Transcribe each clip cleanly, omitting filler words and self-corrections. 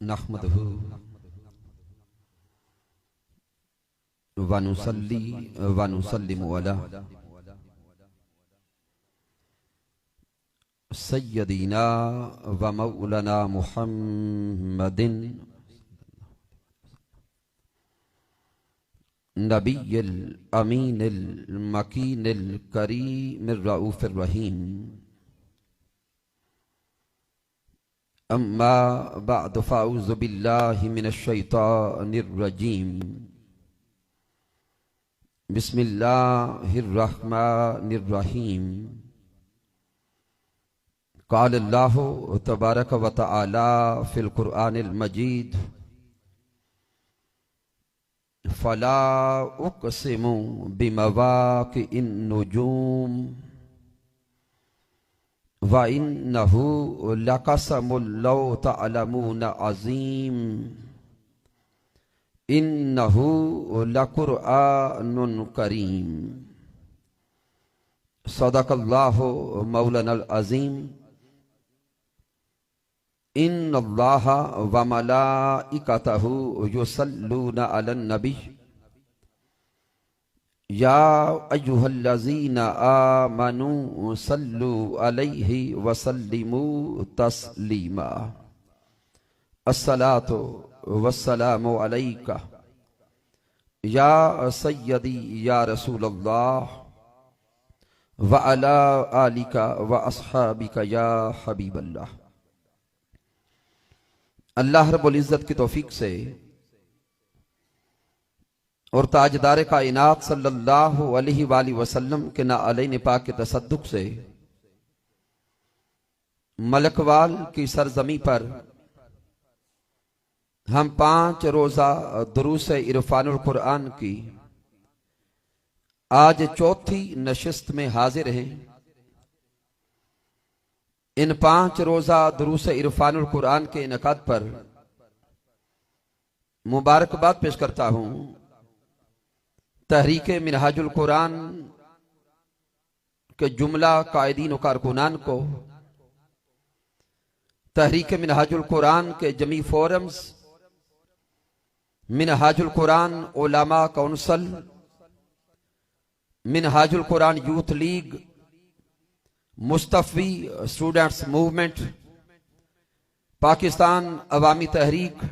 नहमदुहु व नुसल्ली व नुसल्लिमु अला सय्यदीना व मौलाना मुहम्मदिन नबिय्यिल अमीनिल मकीनिल करीमिर रऊफिर रहीम। अम्मा बअद फ़अऊज़ु बिल्लाहि मिनश शैतानिर रजीम। बिस्मिल्लाहिर रहमानिर रहीम। क़ाल अल्लाहु तबारक व तआला फ़िल क़ुरआनिल मजीद फ़ला उक़सिमु बिमवाक़िइन नुजूम व इन्नहु लक़समुल लौ तअलमून अज़ीम इन्नहु लक़ुरआनुन करीम। सदक़ल्लाहु मौलानल अज़ीम। इन्नल्लाहा व मलाइकतहु युसल्लूना अलन नबी या अय्युहल्लज़ीना आमनू सल्लू अलैहि व सल्लिमू तस्लीमा। अस्सलातु वस्सलामु अलैका या सय्यदी या रसूलल्लाह व अला आलिका व अस्हाबिका या हबीबल्लाह। अल्लाह रब्बुल इज़्ज़त की तौफीक से और ताजदार कायनात सल्लल्लाहु अलैहि वसल्लम के नाअलैन पाक के तसद्दुक से मलकवाल की सरजमी पर हम 5 रोजा दुरूस इरफानुल कुरान की आज चौथी नशिस्त में हाजिर हैं। इन 5 रोजा दुरूस इरफानुल कुरान के इनकाद पर मुबारकबाद पेश करता हूं तहरीके मिनहाजुल कुरान के जुमला कायदीन और कारकुनान को, तहरीके मिनहाजुल कुरान के जमी forums, Minhajul Quran Ulama council, Minhajul Quran youth league, Mustafvi students movement, Pakistan Awami Tehreek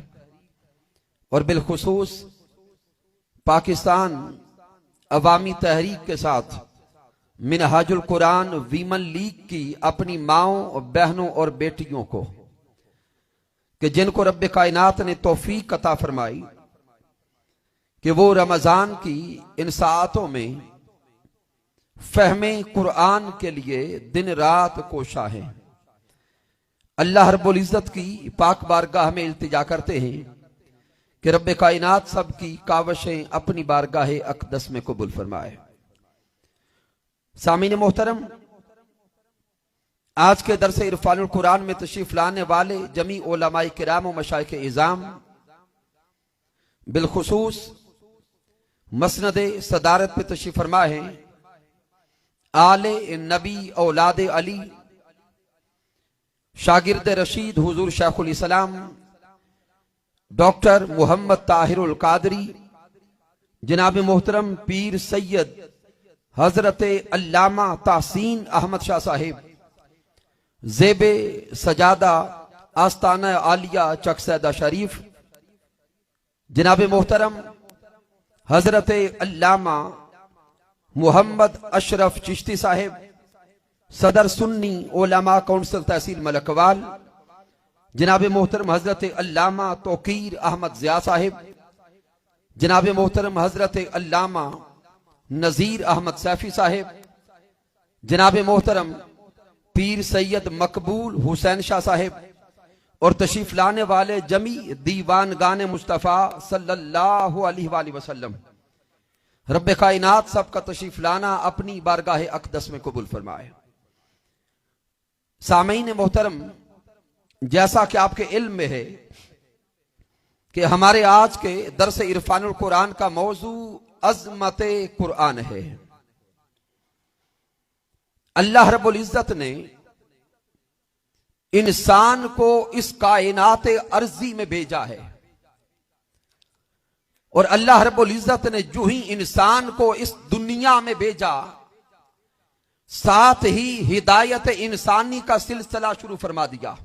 और बिलखुसूस पाकिस्तान अवामी तहरीक के साथ मिनहाजुल कुरान वीमन लीग की अपनी माओं, बहनों और बेटियों को कि जिनको रब्बे कायनात ने तौफीक अता फरमाई कि वो रमजान की इन सातों में फहमे कुरान के लिए दिन रात कोशा है। अल्लाह रब्बुल इज़्ज़त की पाक बारगाह में इल्तिजा करते हैं कि रब्बे कायनात सब की कावशें अपनी बारगाह अक़दस में कबूल फरमाए। सामीन मोहतरम, आज के दरस इरफानुल कुरान में तशरीफ लाने वाले जमी उलमाए किराम व मशाइख इज़ाम, बिलखुसूस मसनदे सदारत पे तशरीफ फरमा है आले नबी औलाद अली, शागिर्द रशीद हुजूर शेखुल इस्लाम डॉक्टर मोहम्मद ताहिरुल कादरी, जनाब मोहतरम पीर सैयद हजरत अल्लामा ताहसीन अहमद शाह साहिब, ज़ेबे सजादा आस्ताना आलिया चकसैदा शरीफ, जनाब मोहतरम हजरत अल्लामा मोहम्मद अशरफ चिश्ती साहिब, सदर सुन्नी उलमा काउंसिल तहसील मलकवाल, जनाब मोहतरम हजरत अल्लामा तौकीर अहमद ज़िया साहिब, जनाब मोहतरम हजरत अल्लामा नज़ीर अहमद सैफी साहिब, जनाब मोहतरम पीर सैयद मकबूल हुसैन शाह साहिब और तशरीफ लाने वाले जमी दीवान गाने मुस्तफ़ा सल्लल्लाहु अलैहि वसल्लम। रब्बे कायनात सबका तशरीफ लाना अपनी बारगाह अक़दस में कबूल फरमाए। सामीन मोहतरम, जैसा कि आपके इल्म में है कि हमारे आज के दरस इरफानुल कुरान का मौजू अज़मत कुरान है। अल्लाह रब्बुल इज़्ज़त ने इंसान को इस कायनात अर्जी में भेजा है। और अल्लाह रब्बुल इज्जत ने जो ही इंसान को इस दुनिया में भेजा, साथ ही हिदायत इंसानी का सिलसिला शुरू फरमा दिया।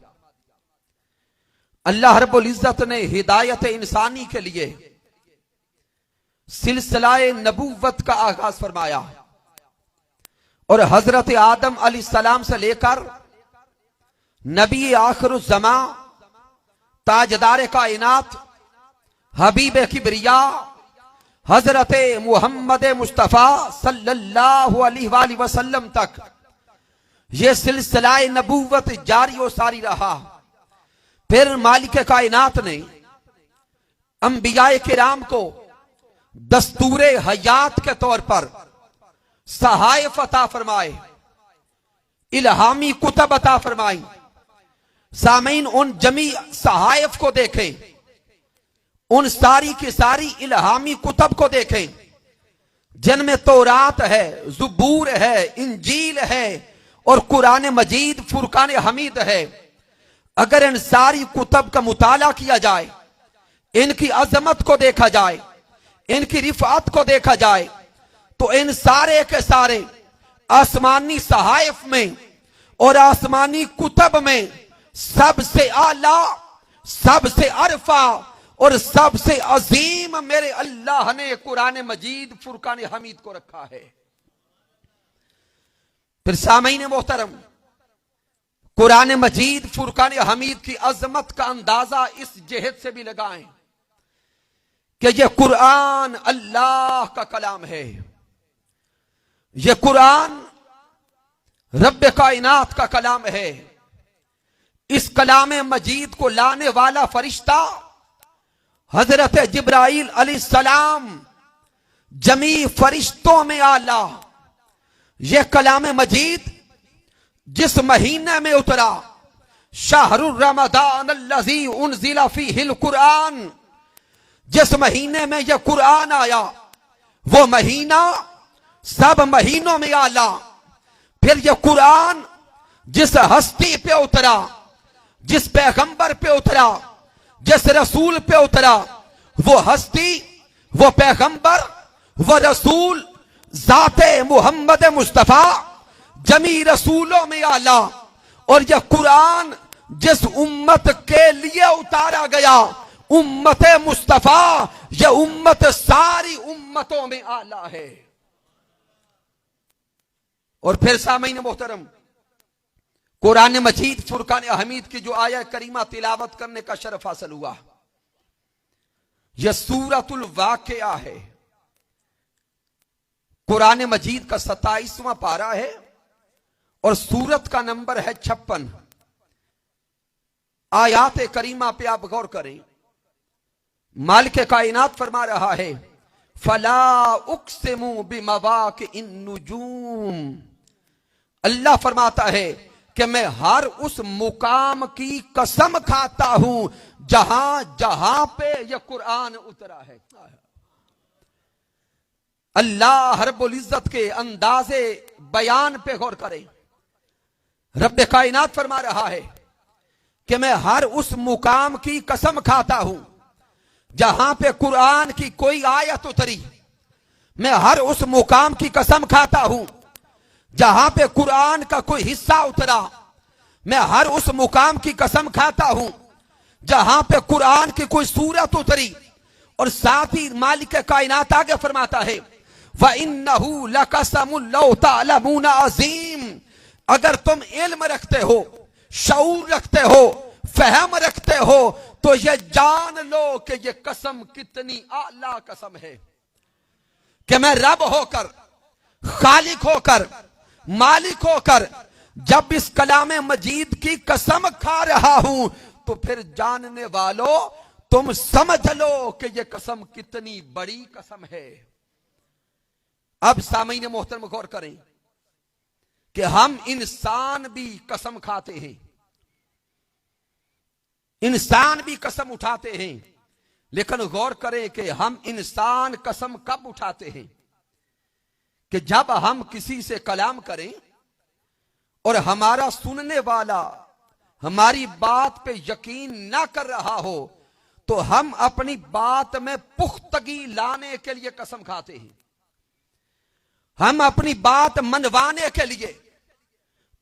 अल्लाह रब्बुल इज्जत ने हिदायत इंसानी के लिए सिलसिलाए नबूवत का आगाज फरमाया और हजरत आदम अलैहिस्सलाम से लेकर नबी आखिरुज़्ज़मा, ताजदार कायनात, हबीब किबरिया हजरत मुहम्मद मुस्तफा सल्लल्लाहु अलैहि वसल्लम तक यह सिलसिलाए नबूवत जारी और सारी रहा। फिर मालिक कायनात ने अंबियाए किराम को दस्तूरे हयात के तौर पर सहायफ अता फरमाए, इल्हामी कुतब अता फरमाई। सामीन उन जमी सहायफ को देखें, उन सारी की सारी इल्हामी कुतब को देखें जिनमें तौरात है, ज़ुबूर है, इंजील है और कुरान मजीद फुरकान हमीद है। अगर इन सारी कुतब का मुताला किया जाए, इनकी अजमत को देखा जाए, इनकी रिफात को देखा जाए, तो इन सारे के सारे आसमानी सहायफ में और आसमानी कुतब में सबसे आला, सबसे अरफा और सबसे अजीम मेरे अल्लाह ने कुरान मजीद फुरकान हमीद को रखा है। फिर सामीन मोहतरम, कुरान मजीद फुरकान हमीद की अजमत का अंदाजा इस जहत से भी लगाएं कि यह कुरान अल्लाह का कलाम है। यह कुरान रब्बे कायनात का कलाम है। इस कलाम मजीद को लाने वाला फरिश्ता हजरत जिब्राइल अलैहिस्सलाम जमी फरिश्तों में आला। यह कलाम मजीद जिस महीने में उतरा, शाहरुर रमदान अल्लज़ी उनज़िला फ़ीहिल कुरान, जिस महीने में यह कुरान आया वो महीना सब महीनों में आला। फिर यह कुरान जिस हस्ती पे उतरा, जिस पैगंबर पे उतरा, जिस रसूल पे उतरा, वो हस्ती, वो पैगंबर, वो रसूल जाते मुहम्मद मुस्तफा जमी रसूलों में आला। और यह कुरान जिस उम्मत के लिए उतारा गया, उम्मत मुस्तफा, यह उम्मत सारी उम्मतों में आला है। और फिर सामीन मोहतरम, कुरान मजीद फुरकान हमीद की जो आया करीमा तिलावत करने का शरफ हासिल हुआ, यह सूरतुल वाक़िया है। कुरान मजीद का 27वां पारा है और सूरत का नंबर है 56। आयात करीमा पे आप गौर करें। मालिक कायनात फरमा रहा है, फला उक़्सिमु बिमवाक़िइन नुजूम। अल्लाह फरमाता है कि मैं हर उस मुकाम की कसम खाता हूं जहां जहां पे यह कुरान उतरा है। अल्लाह रब्बुल इज्जत के अंदाजे बयान पे गौर करें। रब्बे कायनात फरमा रहा है कि मैं हर उस मुकाम की कसम खाता हूं जहां पे कुरान की कोई आयत उतरी। मैं हर उस मुकाम की कसम खाता हूं जहां पे कुरान का कोई हिस्सा उतरा। मैं हर उस मुकाम की कसम खाता हूं जहां पे कुरान की कोई सूरत उतरी। और साथ ही मालिक कायनात आगे फरमाता है, व इन्नहु लक़समुन लौ तअलमून अज़ीम। अगर तुम इल्म रखते हो, शऊर रखते हो, फहम रखते हो, तो ये जान लो कि ये कसम कितनी आला कसम है कि मैं रब होकर, खालिक होकर, मालिक होकर जब इस कलाम मजीद की कसम खा रहा हूं, तो फिर जानने वालों तुम समझ लो कि यह कसम कितनी बड़ी कसम है। अब सामीन मोहतरम गौर करें कि हम इंसान भी कसम खाते हैं, इंसान भी कसम उठाते हैं। लेकिन गौर करें कि हम इंसान कसम कब उठाते हैं कि जब हम किसी से कलाम करें और हमारा सुनने वाला हमारी बात पे यकीन ना कर रहा हो तो हम अपनी बात में पुख्तगी लाने के लिए कसम खाते हैं, हम अपनी बात मनवाने के लिए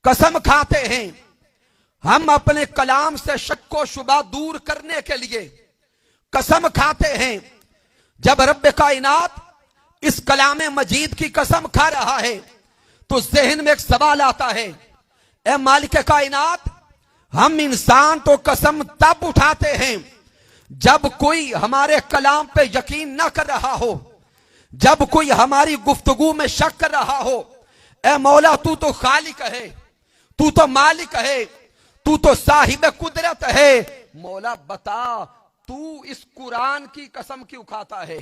कसम खाते हैं, हम अपने कलाम से शक व शुबा दूर करने के लिए कसम खाते हैं। जब रब्बे कायनात इस कलाम मजीद की कसम खा रहा है तो जहन में एक सवाल आता है, ए मालिक कायनात, हम इंसान तो कसम तब उठाते हैं जब कोई हमारे कलाम पे यकीन ना कर रहा हो, जब कोई हमारी गुफ्तगू में शक कर रहा हो। ए मौला, तू तो खालिक है, तू तो मालिक है, तू तो साहिब कुदरत है। मौला बता, तू इस कुरान की कसम क्यों खाता है?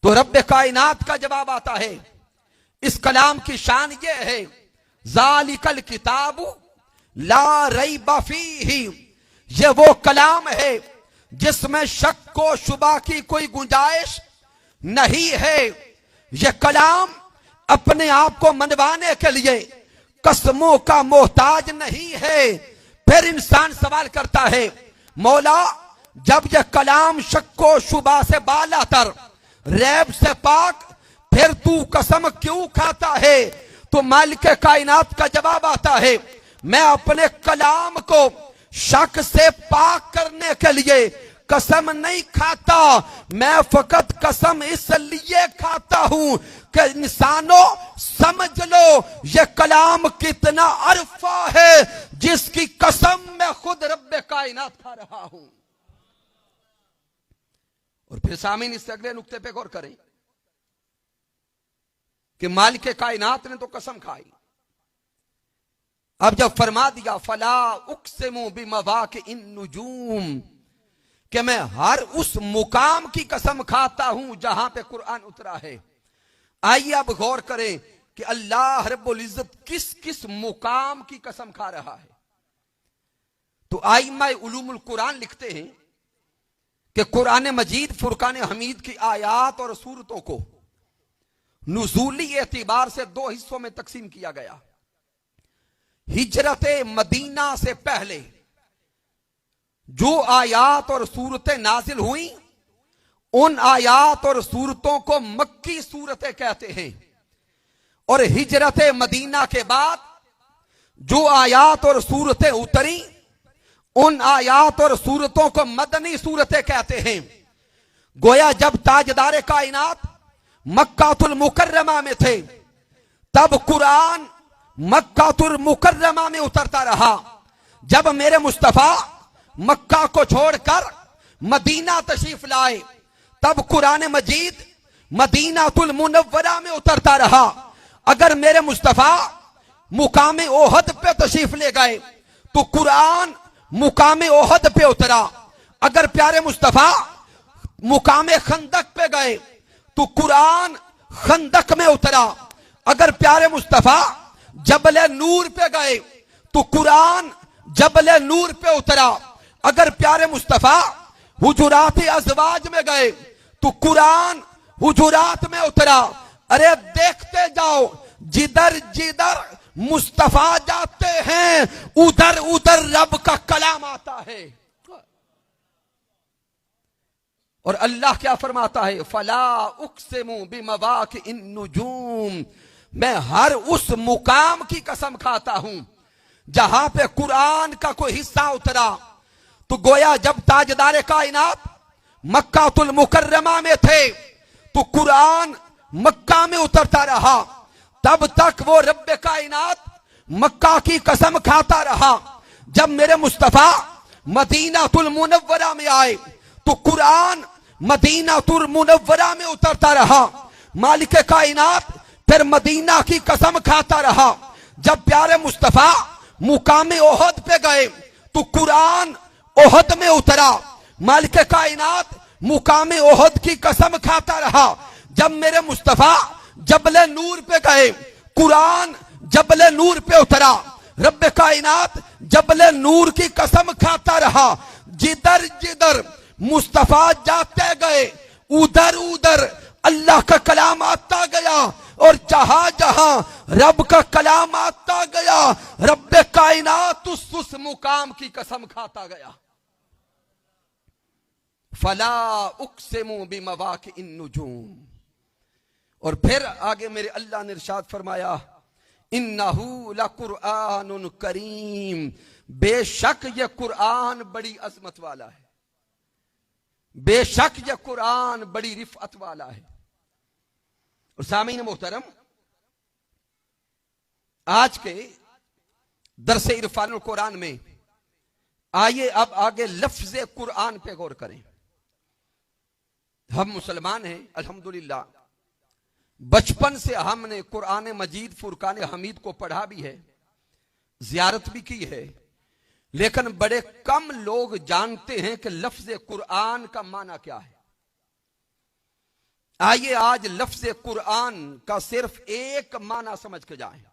तो रब्बे कायनात का जवाब आता है, इस कलाम की शान ये है, ज़ालिकल किताबु ला रैब फीही, ये वो कलाम है जिसमें शक व शुबा की कोई गुंजाइश नहीं है। यह कलाम अपने आप को मनवाने के लिए कसमों का मोहताज नहीं है। फिर इंसान सवाल करता है, मौला, जब यह कलाम शक व शुबा से बालातर, रैब से पाक, फिर तू कसम क्यों खाता है? तो मालिक कायनात का जवाब आता है, मैं अपने कलाम को शक से पाक करने के लिए कसम नहीं खाता, मैं फकत कसम इसलिए खाता हूं कि इंसानों समझ लो ये कलाम कितना अरफा है जिसकी कसम मैं खुद रब्बे कायनात खा रहा हूं। और फिर सामीन इस अगले नुक्ते पे गौर करें कि मालिक कायनात ने तो कसम खाई, अब जब फरमा दिया फला उक्सिमु बिमवाकिइन नुजूम, कि मैं हर उस मुकाम की कसम खाता हूं जहां पे कुरान उतरा है। आइए अब गौर करें कि अल्लाह रब्बुल इज्जत किस किस मुकाम की कसम खा रहा है। तो आइमा उलूमुल कुरान लिखते हैं कि कुरान मजीद फुरकान हमीद की आयात और सूरतों को नुज़ूली एतिबार से दो हिस्सों में तकसीम किया गया। हिजरत मदीना से पहले जो आयात और सूरतें नाजिल हुई, उन आयात और सूरतों को मक्की सूरतें कहते हैं, और हिजरत मदीना के बाद जो आयात और सूरतें उतरी, उन आयात और सूरतों को मदनी सूरतें कहते हैं। गोया जब ताजदार कायनात मक्कातुल मुकर्रमा में थे, तब कुरान मक्कातुल मुकर्रमा में उतरता रहा। जब मेरे मुस्तफा मक्का को छोड़कर मदीना तशरीफ लाए, तब कुरान मजीद मदीनातुल मुनव्वरा में उतरता रहा। अगर मेरे मुस्तफा मुकाम ओहद पे तशरीफ ले गए तो कुरान मुकाम ओहद पे उतरा। अगर प्यारे मुस्तफा मुकाम खंदक पे गए तो कुरान खंदक में उतरा। अगर प्यारे मुस्तफा जबल नूर पे गए तो कुरान जबल नूर पे उतरा। अगर प्यारे मुस्तफा हुजुरात अज़वाज में गए तो कुरान हुजुरात में उतरा। अरे देखते जाओ, जिधर जिधर मुस्तफा जाते हैं उधर उधर रब का कलाम आता है। और अल्लाह क्या फरमाता है, फला उक्सिमु बिमवाकिइन नुजूम, मैं हर उस मुकाम की कसम खाता हूं जहां पे कुरान का कोई हिस्सा उतरा। तो गोया जब ताजदार कायनात मक्कातुल मुकर्रमा में थे तो कुरान मक्का में उतरता रहा। तब तक वो रब्बे कायनात मक्का की कसम खाता रहा। जब मेरे मुस्तफा मदीनातुल मुनव्वरा में आए तो कुरान मदीनातुल मुनव्वरा में उतरता रहा। मालिक कायनात फिर मदीना की कसम खाता रहा। जब प्यारे मुस्तफा मुकाम ओहद पे गए तो कुरान ओहद में उतरा। मालिक कायनात मुकाम ओहद की कसम खाता रहा। जब मेरे मुस्तफा जबल नूर पे गए, कुरान जबल नूर पे उतरा। रब्बे कायनात जबल नूर की कसम खाता रहा। जिधर जिधर मुस्तफा जाते गए उधर उधर अल्लाह का कलाम आता गया। और जहां जहां रब का कलाम आता गया, रब कायनात उस मुकाम की कसम खाता गया। फला उक़्सिमु बिमवाक़िइन नुजूम। और फिर आगे मेरे अल्लाह ने इरशाद फरमाया, इन्नहू लकुरआनुन करीम, बेशक ये कुरान बड़ी अजमत वाला है, बेशक ये कुरान बड़ी रिफअत वाला है। और सामीन मोहतरम, आज के दरसे इरफानुल कुरान में आइए अब आगे लफ्ज़ कुरान पे गौर करें। हम मुसलमान हैं अल्हम्दुलिल्लाह, बचपन से हमने कुरान मजीद फुरकान हमीद को पढ़ा भी है, जियारत भी की है, लेकिन बड़े कम लोग जानते हैं कि लफ्ज़ कुरान का माना क्या है। आइए आज लफ्ज़ कुरान का सिर्फ एक माना समझ के जाएं।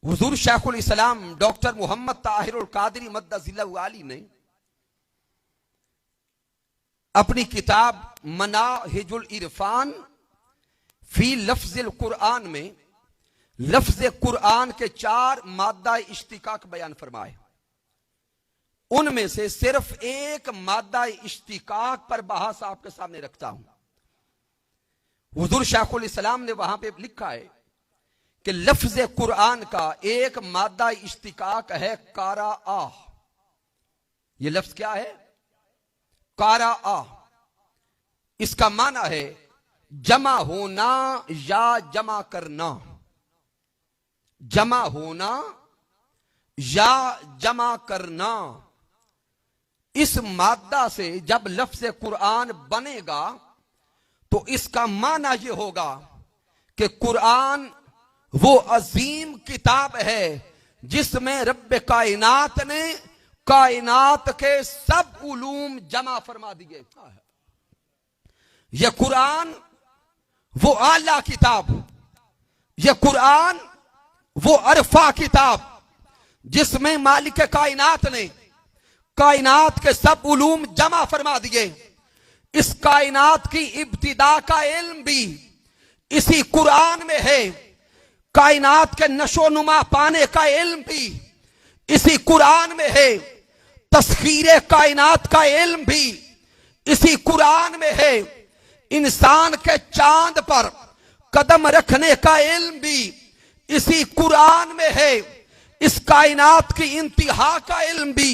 हुजूर शेखुल इस्लाम डॉक्टर मोहम्मद ताहिरुल कादरी मद्दज़िल्लहु आली ने अपनी किताब मनाहिजुल इरफान फी लफ्ज़िल कुरान में लफ्ज़ कुरान के 4 मादा इश्तिकाक बयान फरमाए। उनमें से सिर्फ एक मादा इश्तिकाक पर बहस आपके सामने रखता हूं। हुजूर शेखुल इस्लाम ने वहां पे लिखा है कि लफ्ज़ कुरान का एक मादा इश्तिकाक है कारा। ये लफ्ज़ क्या है? कारा। इसका माना है जमा होना या जमा करना, जमा होना या जमा करना। इस मादा से जब लफ्ज़ कुरान बनेगा तो इसका माना यह होगा कि कुरान वो अजीम किताब है जिसमें रब्बे कायनात ने कायनात के सब उलूम जमा फरमा दिए। यह कुरान वो आला किताब, यह कुरान वो अरफा किताब जिसमें मालिक कायनात ने कायनात के सब उलूम जमा फरमा दिए। इस कायनात की इब्तिदा का इल्म भी इसी कुरान में है, कायनात के नशो नुमा पाने का इल्म भी इसी कुरान में है, तस्खीरे कायनात का इल्म भी इसी कुरान में है, इंसान के चांद पर कदम रखने का इल्म भी इसी कुरान में है, इस कायनात की इंतहा का इल्म भी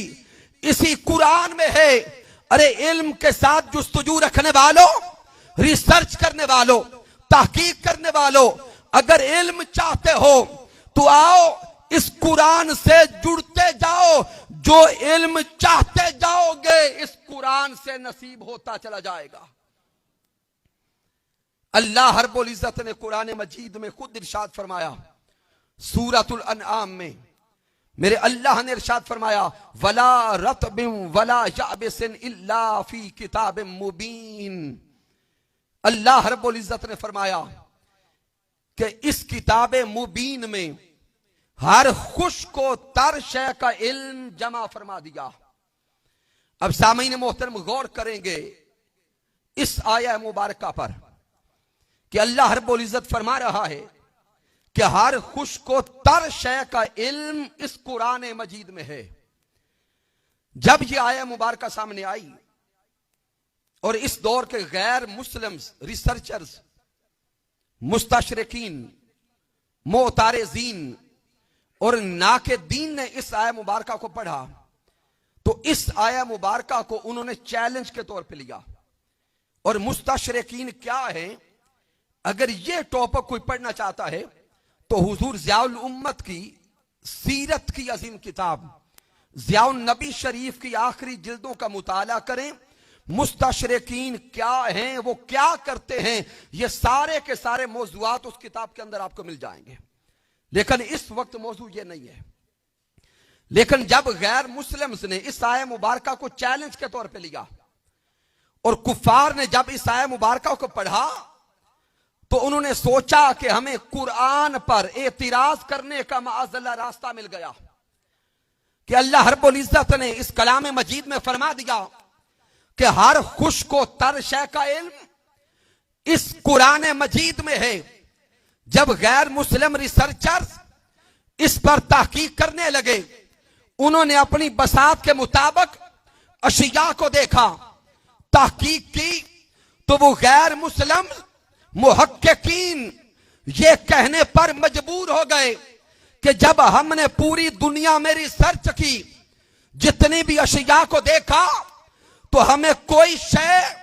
इसी कुरान में है। अरे इल्म के साथ जुस्तजू रखने वालों, रिसर्च करने वालों, तहकीक करने वालों, अगर इल्म चाहते हो तो आओ इस कुरान से जुड़ते जाओ। जो इल्म चाहते जाओगे इस कुरान से नसीब होता चला जाएगा। अल्लाह रब्बुल इज्जत ने कुरान मजीद में खुद इरशाद फरमाया, सूरतुल अनआम में मेरे अल्लाह ने इरशाद फरमाया, वला रतबिन वला याबिसिन इल्ला फी किताबिन मुबीन। अल्लाह रब्बुल इज्जत ने फरमाया कि इस किताब मुबीन में हर खुश्क व तर शय का इल्म जमा फरमा दिया। अब सामीन मोहतरम गौर करेंगे इस आया मुबारका पर कि अल्लाह रब्बुल इज्जत फरमा रहा है कि हर खुश्क व तर शय का इल्म इस कुरान मजीद में है। जब यह आया मुबारका सामने आई और इस दौर के गैर मुस्लिम रिसर्चर्स, मुस्तशरिकीन, मोतारेजीन और नाकेदीन ने इस आया मुबारका को पढ़ा तो इस आया मुबारका को उन्होंने चैलेंज के तौर पे लिया। और मुस्तशरिकीन क्या है, अगर ये टॉपिक कोई पढ़ना चाहता है तो हुजूर ज़ियाउल उम्मत की सीरत की अजीम किताब ज़ियाउन नबी शरीफ की आखिरी जिल्दों का मुताला करें। मुस्तशरिकीन क्या हैं, वो क्या करते हैं, ये सारे के सारे मौज़ूआत उस किताब के अंदर आपको मिल जाएंगे। लेकिन इस वक्त मौजू ये नहीं है। लेकिन जब गैर मुस्लिम्स ने इस आया मुबारका को चैलेंज के तौर पे लिया और कुफार ने जब इस आया मुबारका को पढ़ा तो उन्होंने सोचा कि हमें कुरान पर एतराज करने का माअज़ल्लाह रास्ता मिल गया कि अल्लाह रब्बुल इज्जत ने इस कलाम मजीद में फरमा दिया कि हर खुश्क व तर शय का इल्म इस कुरान मजीद में है। जब गैर मुस्लिम रिसर्चर्स इस पर तहकीक करने लगे, उन्होंने अपनी बसात के मुताबिक अशिया को देखा, तहकीक की, तो वो गैर मुस्लिम मुहक्किकीन ये कहने पर मजबूर हो गए कि जब हमने पूरी दुनिया में रिसर्च की, जितनी भी अशिया को देखा, तो हमें कोई शय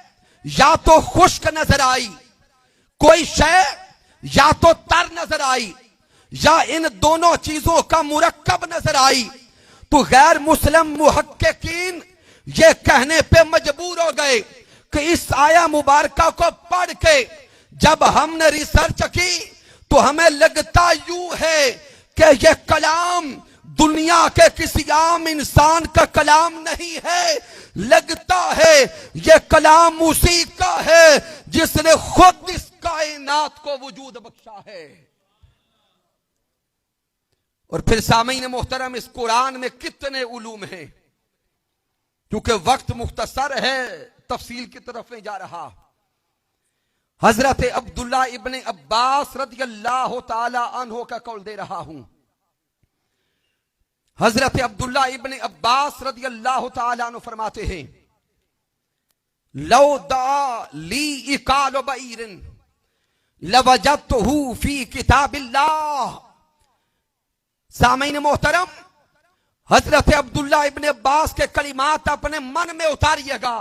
या तो खुश्क नजर आई, कोई शय या तो तर नजर आई, या इन दोनों चीजों का मुरक्कब नजर आई। तो गैर मुस्लिम मुहक्किकीन ये कहने पे मजबूर हो गए कि इस आया मुबारका को पढ़ के जब हमने रिसर्च की, तो हमें लगता यूं है कि यह कलाम दुनिया के किसी आम इंसान का कलाम नहीं है, लगता है यह कलाम उसी का है जिसने खुद इस कायनात को वजूद बख्शा है। और फिर सामीन मोहतरम, इस कुरान में कितने उलूम हैं। क्योंकि वक्त मुख्तसर है, तफसील की तरफ नहीं जा रहा। हजरत अब्दुल्ला इब्ने अब्बास रदियल्लाहु ताला अन्हु का कौल दे रहा हूं। हजरत अब्दुल्ला इब्ने अब्बास रदियल्लाहु ताला अन्हु फरमाते हैं, लौ दा ली इकाल बईरिन लवजदतहु फी किताबिल्लाह। सामीन मोहतरम, हजरत अब्दुल्ला इब्ने अब्बास के कलिमात अपने मन में उतारिएगा।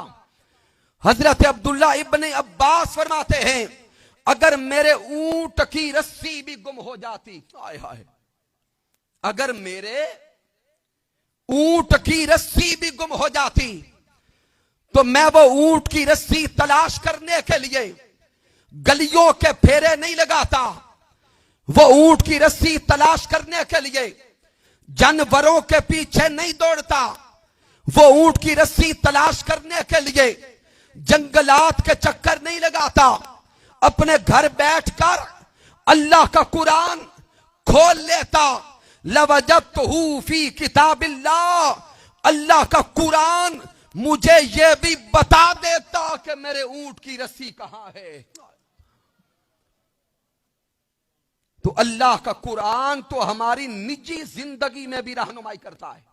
हजरत अब्दुल्ला इब्ने अब्बास फरमाते हैं, अगर मेरे ऊंट की रस्सी भी गुम हो जाती, हाय हाय, अगर मेरे ऊंट की रस्सी भी गुम हो जाती, तो मैं वो ऊंट की रस्सी तलाश करने के लिए गलियों के फेरे नहीं लगाता। वो ऊंट की रस्सी तलाश करने के लिए जानवरों के पीछे नहीं दौड़ता। वो ऊंट की रस्सी तलाश करने के लिए जंगलात के चक्कर नहीं लगाता। अपने घर बैठकर अल्लाह का कुरान खोल लेता। लवजदतहु फी किताबिल्लाह, अल्लाह का कुरान मुझे यह भी बता देता कि मेरे ऊंट की रस्सी कहां है। तो अल्लाह का कुरान तो हमारी निजी जिंदगी में भी रहनुमाई करता है।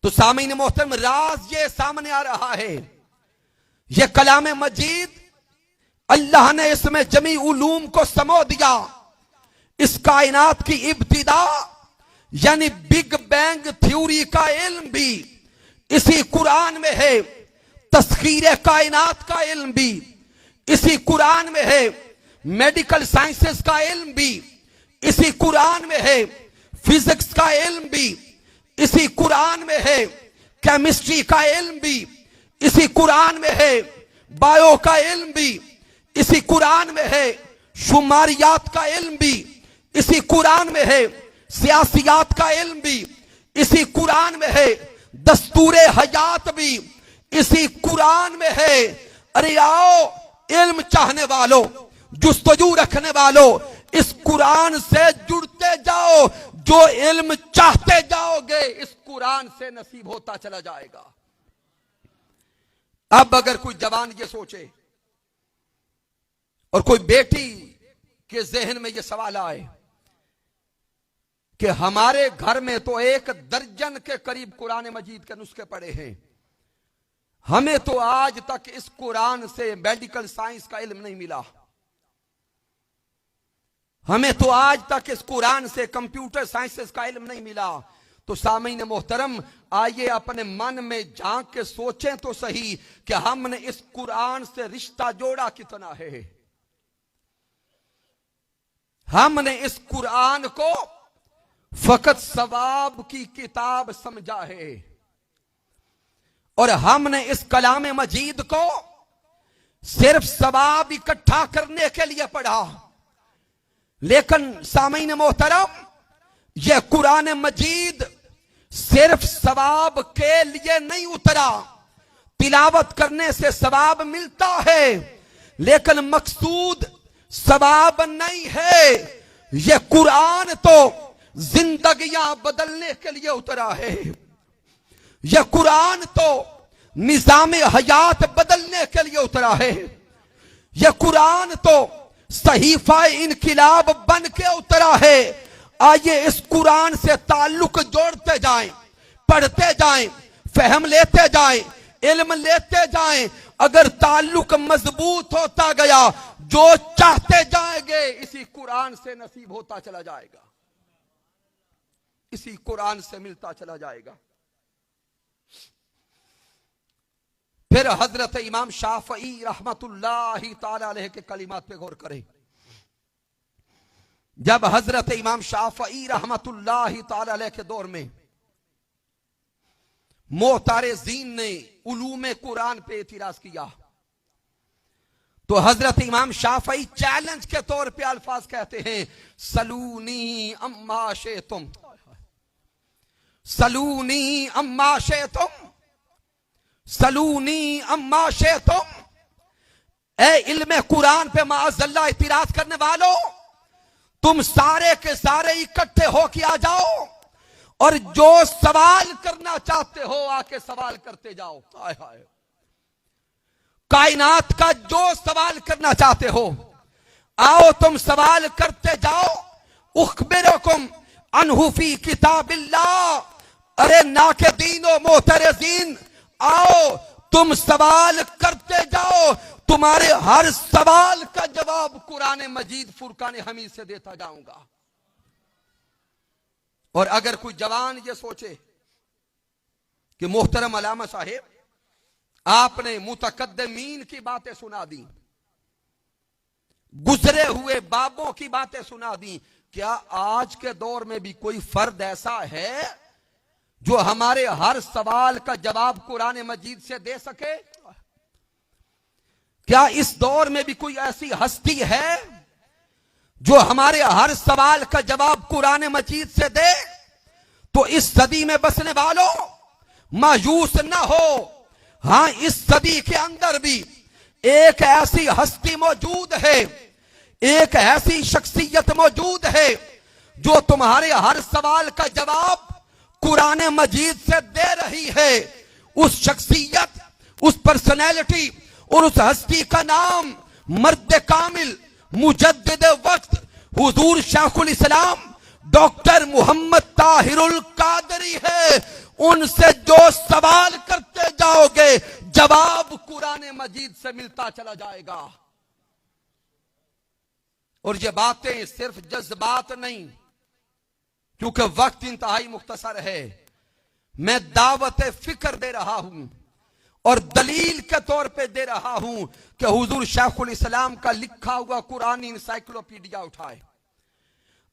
तो सामीन मोहतरम, राज ये सामने आ रहा है, ये कलाम मजीद अल्लाह ने इसमें जमी उलूम को समो दिया। इस कायनात की इब्तिदा यानी बिग बैंग थ्योरी का इल्म भी इसी कुरान में है। तस्खीर कायनात का इल्म भी इसी कुरान में है। मेडिकल साइंसेस का इल्म भी इसी कुरान में है। फिजिक्स का इल्म भी इसी कुरान में है। केमिस्ट्री का इल्म भी इसी कुरान में है। बायो का इल्म भी इसी कुरान में है। शुमारियात का इल्म भी इसी कुरान में है। सियासियात का इल्म भी इसी कुरान में है। दस्तूरे हयात भी इसी कुरान में है। अरे आओ इल्म चाहने वालों, जुस्तजू रखने वालों, इस कुरान से जुड़ते जाओ। जो इल्म चाहते जाओगे इस कुरान से नसीब होता चला जाएगा। अब अगर कोई जवान ये सोचे और कोई बेटी के जहन में ये सवाल आए कि हमारे घर में तो 1 दर्जन के करीब कुरान मजीद के नुस्खे पड़े हैं, हमें तो आज तक इस कुरान से मेडिकल साइंस का इल्म नहीं मिला, हमें तो आज तक इस कुरान से कंप्यूटर साइंसेस का इल्म नहीं मिला, तो सामीन मोहतरम आइए अपने मन में झांक के सोचें तो सही कि हमने इस कुरान से रिश्ता जोड़ा कितना है। हमने इस कुरान को फकत सवाब की किताब समझा है और हमने इस कलाम मजीद को सिर्फ सवाब इकट्ठा करने के लिए पढ़ा। लेकिन सामीन मोहतरम, यह कुरान मजीद सिर्फ सवाब के लिए नहीं उतरा। तिलावत करने से सवाब मिलता है, लेकिन मकसूद सवाब नहीं है। यह कुरान तो जिंदगियां बदलने के लिए उतरा है। यह कुरान तो निजाम हयात बदलने के लिए उतरा है। यह कुरान तो सहीफा इनकिलाब बन के उतरा है। आइए इस कुरान से ताल्लुक जोड़ते जाएं, पढ़ते जाएं, फहम लेते जाएं, इल्म लेते जाएं। अगर ताल्लुक मजबूत होता गया, जो चाहते जाएंगे इसी कुरान से नसीब होता चला जाएगा, इसी कुरान से मिलता चला जाएगा। फिर हजरत इमाम शाफई रहमतुल्लाहि ताला अलैह के कलिमात पे गौर करें। जब हजरत इमाम शाफई रहमतुल्लाहि ताला अलैह के दौर में मोतारेज़ीन ने उलूम कुरान पे एतराज किया, तो हजरत इमाम शाफई चैलेंज के तौर पे अल्फाज कहते हैं, सलूनी अम्मा शेतुम, सलूनी अम्मा शेतुम, सलूनी अम्मा शेतुम। ए इल्म कुरान पे माअज़ल्लाह इतराज करने वालों, तुम सारे के सारे इकट्ठे होके आ जाओ और जो सवाल करना चाहते हो आके सवाल करते जाओ। हाय हाय, कायनात का जो सवाल करना चाहते हो आओ तुम सवाल करते जाओ। उखबिरुकुम अन्हु फी किताबिल्लाह, अरे नाक़िदीन मोतरज़ीन आओ तुम सवाल करते जाओ, तुम्हारे हर सवाल का जवाब कुरान मजीद फुरकान हमीद से देता जाऊंगा। और अगर कोई जवान ये सोचे कि मोहतरम अल्लामा साहेब आपने मुतकद्दमीन की बातें सुना दी, गुजरे हुए बाबों की बातें सुना दी, क्या आज के दौर में भी कोई फर्द ऐसा है जो हमारे हर सवाल का जवाब कुरान मजीद से दे सके? क्या इस दौर में भी कोई ऐसी हस्ती है जो हमारे हर सवाल का जवाब कुरान मजीद से दे? तो इस सदी में बसने वालों मायूस न हो। हां, इस सदी के अंदर भी एक ऐसी हस्ती मौजूद है, एक ऐसी शख्सियत मौजूद है जो तुम्हारे हर सवाल का जवाब कुरान मजीद से दे रही है। उस शख्सियत, उस पर्सनैलिटी और उस हस्ती का नाम मर्द कामिल मुजद्दिद वक्त हुजूर शेखुल इस्लाम डॉक्टर मोहम्मद ताहिरुल कादरी है। उनसे जो सवाल करते जाओगे जवाब कुरान मजीद से मिलता चला जाएगा। और ये बातें सिर्फ जज्बात नहीं, क्योंकि वक्त इंतहाई मुख्तसर है, मैं दावत फिक्र दे रहा हूं और दलील के तौर पे दे रहा हूं कि हुजूर शेखुल इस्लाम का लिखा हुआ कुरानी इंसाइक्लोपीडिया उठाए,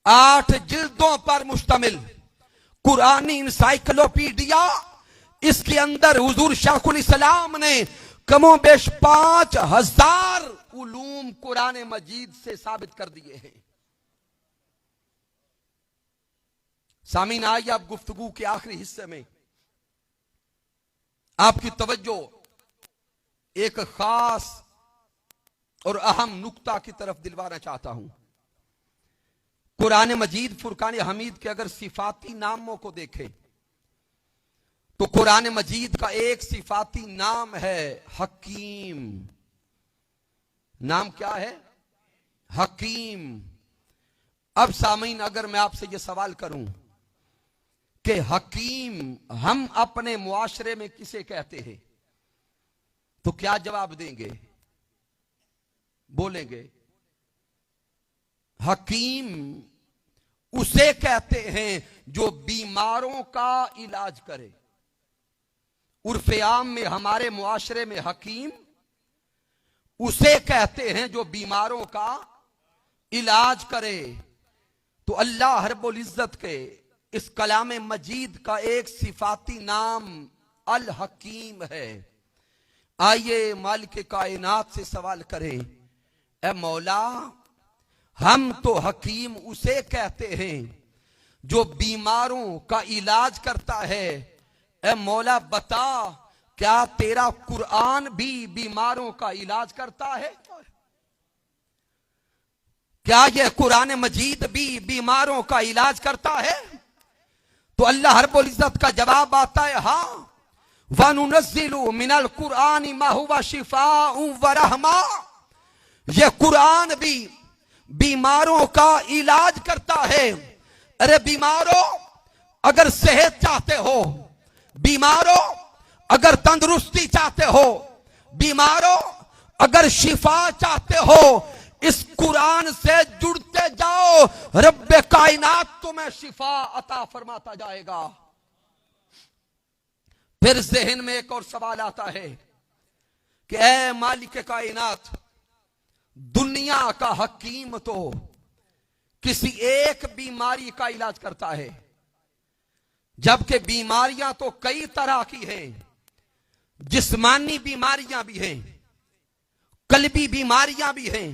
8 जिल्दों पर मुश्तमिल कुरानी इंसाइक्लोपीडिया। इसके अंदर हुजूर शेखुल इस्लाम ने कमोबेश 5000 उलूम कुरान मजीद से साबित कर दिए हैं। सामीन, आइए अब गुफ्तगू के आखिरी हिस्से में आपकी तवज्जो एक खास और अहम नुक्ता की तरफ दिलवाना चाहता हूं। कुरान मजीद फुरकान हमीद के अगर सिफाती नामों को देखें तो कुरान मजीद का एक सिफाती नाम है हकीम। नाम क्या है? हकीम। अब सामीन, अगर मैं आपसे यह सवाल करूं कि हकीम हम अपने मुआशरे में किसे कहते हैं, तो क्या जवाब देंगे? बोलेंगे हकीम उसे कहते हैं जो बीमारों का इलाज करे। उर्फ़े आम में हमारे मुआशरे में हकीम उसे कहते हैं जो बीमारों का इलाज करे। तो अल्लाह रब्बुल इज्जत के इस कलाम मजीद का एक सिफाती नाम अल हकीम है। आइए मालिक कायनात से सवाल करें, ए मौला हम तो हकीम उसे कहते हैं जो बीमारों का इलाज करता है। ए मौला बता, क्या तेरा कुरान भी बीमारों का इलाज करता है? क्या यह कुरान मजीद भी बीमारों का इलाज करता है? तो अल्लाह रब्बुल इज्जत का जवाब आता है, हाँ, वनुनज़्ज़िलु मिनल कुरानी मा हुवा शिफाउन व रहमा। ये कुरान भी बीमारों का इलाज करता है। अरे बीमारों, अगर सेहत चाहते हो, बीमारों अगर तंदुरुस्ती चाहते हो, बीमारों अगर शिफा चाहते हो, इस कुरान से जुड़ते जाओ, रब्बे कायनात तुम्हें शिफा अता फरमाता जाएगा। फिर जहन में एक और सवाल आता है कि ऐ मालिक कायनात, दुनिया का हकीम तो किसी एक बीमारी का इलाज करता है, जबकि बीमारियां तो कई तरह की हैं। जिस्मानी बीमारियां भी हैं, कल्बी बीमारियां भी हैं,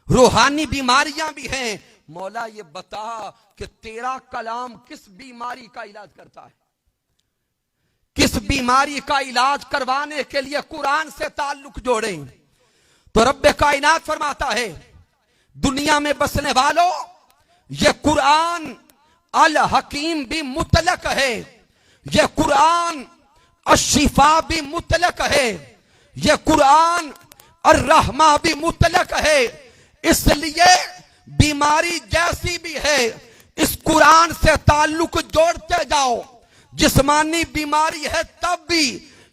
रूहानी बीमारियां भी हैं। मौला ये बता कि तेरा कलाम किस बीमारी का इलाज करता है? किस बीमारी का इलाज करवाने के लिए कुरान से ताल्लुक जोड़ें? तो रब्बे कायनात फरमाता है, दुनिया में बसने वालों, यह कुरान अल हकीम भी मुतलक है, यह कुरान अशिफा भी मुतलक है, यह कुरान और रहमा भी मुतलक है। इसलिए बीमारी जैसी भी है, इस कुरान से ताल्लुक जोड़ते जाओ। जिस्मानी बीमारी है तब भी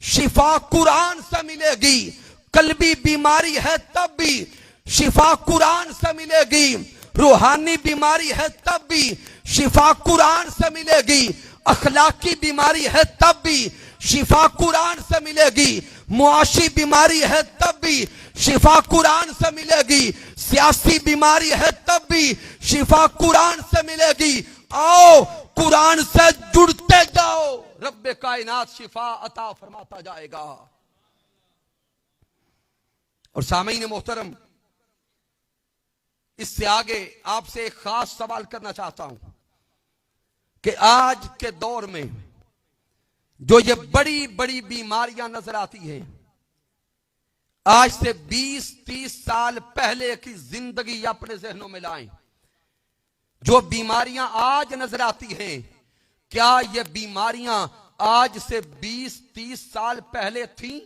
शिफा कुरान से मिलेगी, कल्बी बीमारी है तब भी शिफा कुरान से मिलेगी, रूहानी बीमारी है तब भी शिफा कुरान से मिलेगी, अखलाकी बीमारी है तब भी शिफा कुरान से मिलेगी, मुआशी बीमारी है तब भी शिफा कुरान से मिलेगी, सियासी बीमारी है तब भी शिफा कुरान से मिलेगी। आओ कुरान से जुड़ते जाओ, रब्बे कायनात शिफा अता फरमाता जाएगा। और सामीन मोहतरम, इससे आगे आपसे एक खास सवाल करना चाहता हूं कि आज के दौर में जो ये बड़ी बड़ी बीमारियां नजर आती हैं, आज से 20-30 साल पहले की जिंदगी अपने जहनों में लाएं। जो बीमारियां आज नजर आती हैं, क्या ये बीमारियां आज से 20-30 साल पहले थी?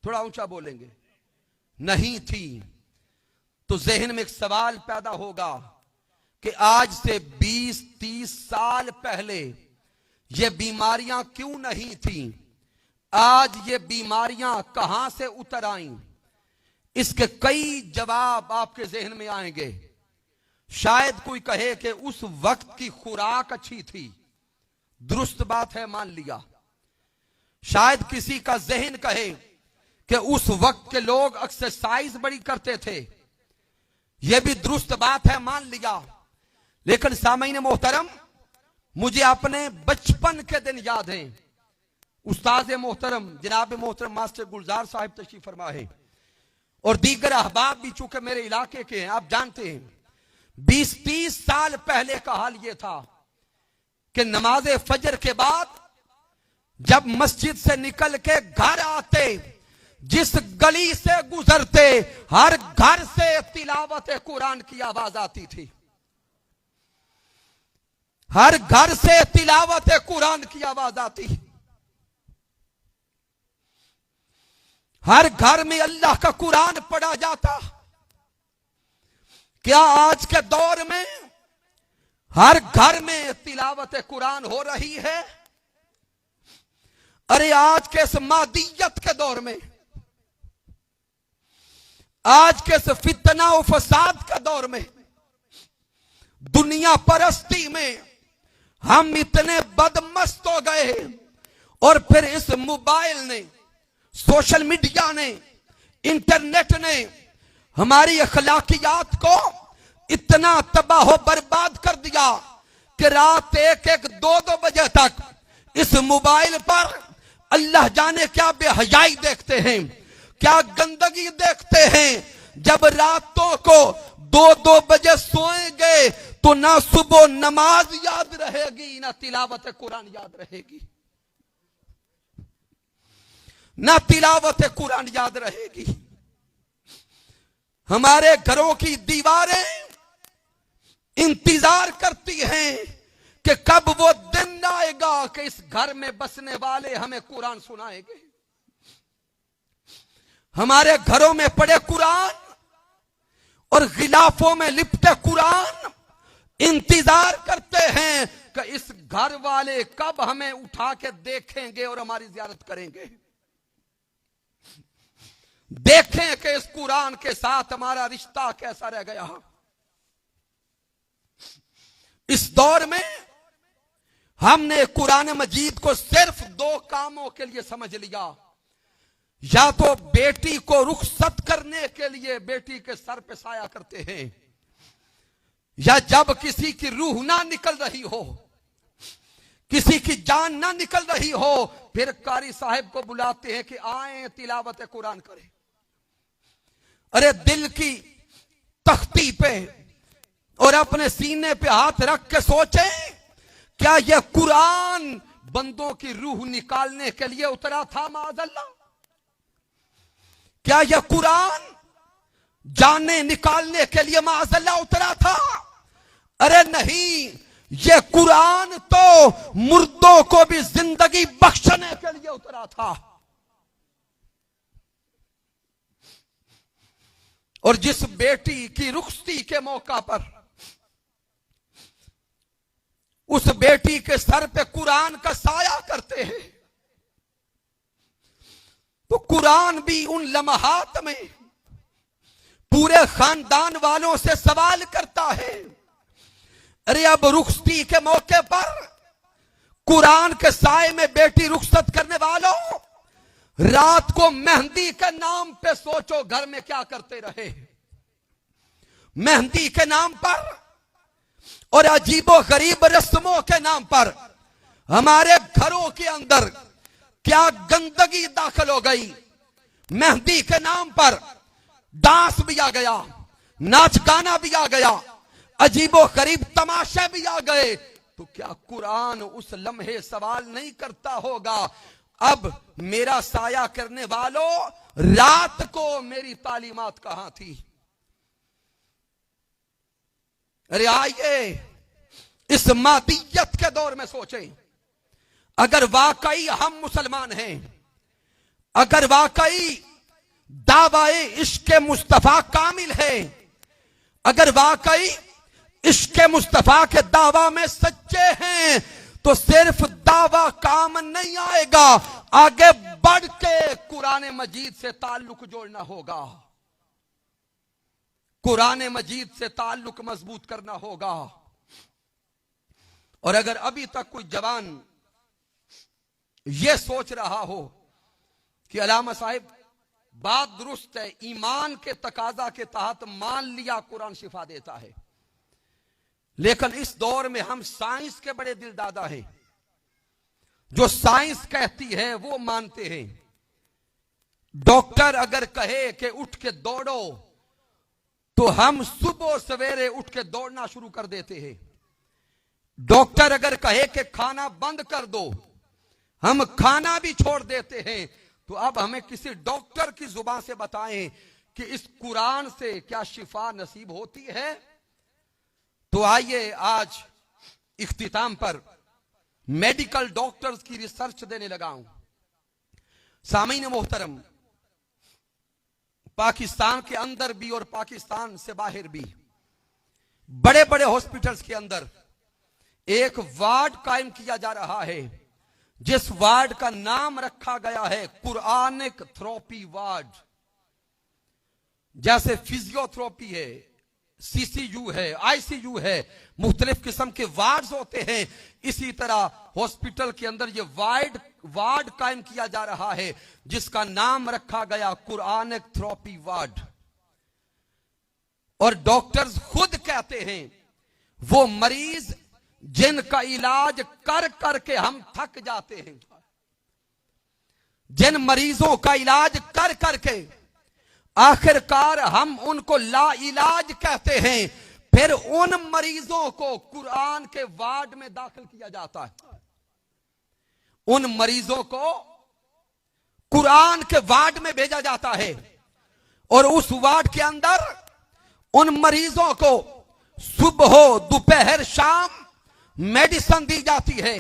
थोड़ा ऊंचा बोलेंगे, नहीं थी। तो जहन में एक सवाल पैदा होगा कि आज से 20-30 साल पहले ये बीमारियां क्यों नहीं थी? आज ये बीमारियां कहां से उतर आईं? इसके कई जवाब आपके जहन में आएंगे। शायद कोई कहे कि उस वक्त की खुराक अच्छी थी, दुरुस्त बात है, मान लिया। शायद किसी का जहन कहे कि उस वक्त के लोग एक्सरसाइज बड़ी करते थे, यह भी दुरुस्त बात है, मान लिया। लेकिन सामीन मोहतरम, मुझे अपने बचपन के दिन याद हैं। उस्ताद मोहतरम जनाब मोहतरम मास्टर गुलजार साहिब तशरीफ फरमा है और दीगर अहबाब भी चूंकि मेरे इलाके के हैं, आप जानते हैं 20-30 साल पहले का हाल यह था कि नमाज फजर के बाद जब मस्जिद से निकल के घर आते, जिस गली से गुजरते, हर घर से तिलावत कुरान की आवाज आती थी। हर घर से तिलावत कुरान की आवाज आती, हर घर में अल्लाह का कुरान पढ़ा जाता। क्या आज के दौर में हर घर में तिलावत कुरान हो रही है? अरे आज के इस मादियत के दौर में, आज के इस फितना और फसाद के दौर में, दुनिया परस्ती में हम इतने बदमस्त हो गए, और फिर इस मोबाइल ने, सोशल मीडिया ने, इंटरनेट ने हमारी अखलाकियात को इतना तबाह बर्बाद कर दिया कि रात 1-2 बजे तक इस मोबाइल पर अल्लाह जाने क्या बेहयाई देखते हैं, क्या गंदगी देखते हैं। जब रातों को 2-2 बजे सोएंगे तो ना सुबह नमाज याद रहेगी, ना तिलावत कुरान याद रहेगी, ना तिलावत कुरान याद रहेगी। हमारे घरों की दीवारें इंतजार करती हैं कि कब वो दिन आएगा कि इस घर में बसने वाले हमें कुरान सुनाएंगे। हमारे घरों में पड़े कुरान और गिलाफों में लिपटे कुरान इंतजार करते हैं कि इस घर वाले कब हमें उठा के देखेंगे और हमारी जियारत करेंगे, देखें कि इस कुरान के साथ हमारा रिश्ता कैसा रह गया। इस दौर में हमने कुरान मजीद को सिर्फ दो कामों के लिए समझ लिया, या तो बेटी को रुखसत करने के लिए बेटी के सर पे साया करते हैं, या जब किसी की रूह ना निकल रही हो, किसी की जान ना निकल रही हो, फिर कारी साहब को बुलाते हैं कि आए तिलावत कुरान करें। अरे दिल की तख्ती पे और अपने सीने पे हाथ रख के सोचें, क्या यह कुरान बंदों की रूह निकालने के लिए उतरा था माज़अल्लाह? क्या यह कुरान जाने निकालने के लिए माज़अल्लाह उतरा था? अरे नहीं, यह कुरान तो मुर्दों को भी जिंदगी बख्शने के लिए उतरा था। और जिस बेटी की रुखसती के मौका पर उस बेटी के सर पे कुरान का साया करते हैं, तो कुरान भी उन लम्हात में पूरे खानदान वालों से सवाल करता है। अरे अब रुखसती के मौके पर कुरान के साए में बेटी रुखसत करने वालों, रात को मेहंदी के नाम पे सोचो घर में क्या करते रहे। मेहंदी के नाम पर और अजीबो गरीब रस्मों के नाम पर हमारे घरों के अंदर क्या गंदगी दाखिल हो गई। मेहंदी के नाम पर डांस भी आ गया, नाच गाना भी आ गया, अजीबो गरीब तमाशे भी आ गए। तो क्या कुरान उस लम्हे सवाल नहीं करता होगा, अब मेरा साया करने वालों, रात को मेरी तालीमात कहां थी? अरे आइए इस मादियत के दौर में सोचें, अगर वाकई हम मुसलमान हैं, अगर वाकई दावाए इश्क मुस्तफा कामिल है, अगर वाकई इश्क मुस्तफा के दावा में सच्चे हैं, तो सिर्फ दावा काम नहीं आएगा, आगे बढ़ के कुरान मजीद से ताल्लुक जोड़ना होगा, कुरान मजीद से ताल्लुक मजबूत करना होगा। और अगर अभी तक कोई जवान यह सोच रहा हो कि अल्लामा साहिब बात दुरुस्त है, ईमान के तकाजा के तहत मान लिया कुरान शिफा देता है, लेकिन इस दौर में हम साइंस के बड़े दिलदादा हैं, जो साइंस कहती है वो मानते हैं। डॉक्टर अगर कहे कि उठ के दौड़ो, तो हम सुबह सवेरे उठ के दौड़ना शुरू कर देते हैं। डॉक्टर अगर कहे कि खाना बंद कर दो, हम खाना भी छोड़ देते हैं। तो अब हमें किसी डॉक्टर की जुबान से बताएं कि इस कुरान से क्या शिफा नसीब होती है। तो आइए आज इख्तिताम पर मेडिकल डॉक्टर्स की रिसर्च देने लगा हूं। सामीन मोहतरम, पाकिस्तान के अंदर भी और पाकिस्तान से बाहर भी बड़े बड़े हॉस्पिटल्स के अंदर एक वार्ड कायम किया जा रहा है, जिस वार्ड का नाम रखा गया है कुरानिक थेरेपी वार्ड। जैसे फिजियोथेरेपी है, सीसीयू है, आईसीयू है, मुख्तलिफ किस्म के वार्ड्स होते हैं, इसी तरह हॉस्पिटल के अंदर ये वार्ड कायम किया जा रहा है, जिसका नाम रखा गया कुरानिक थेरेपी वार्ड। और डॉक्टर्स खुद कहते हैं वो मरीज जिनका इलाज कर करके हम थक जाते हैं, जिन मरीजों का इलाज कर करके आखिरकार हम उनको ला इलाज कहते हैं, फिर उन मरीजों को कुरान के वार्ड में दाखिल किया जाता है। उन मरीजों को कुरान के वार्ड में भेजा जाता है और उस वार्ड के अंदर उन मरीजों को सुबह दोपहर शाम मेडिसिन दी जाती है,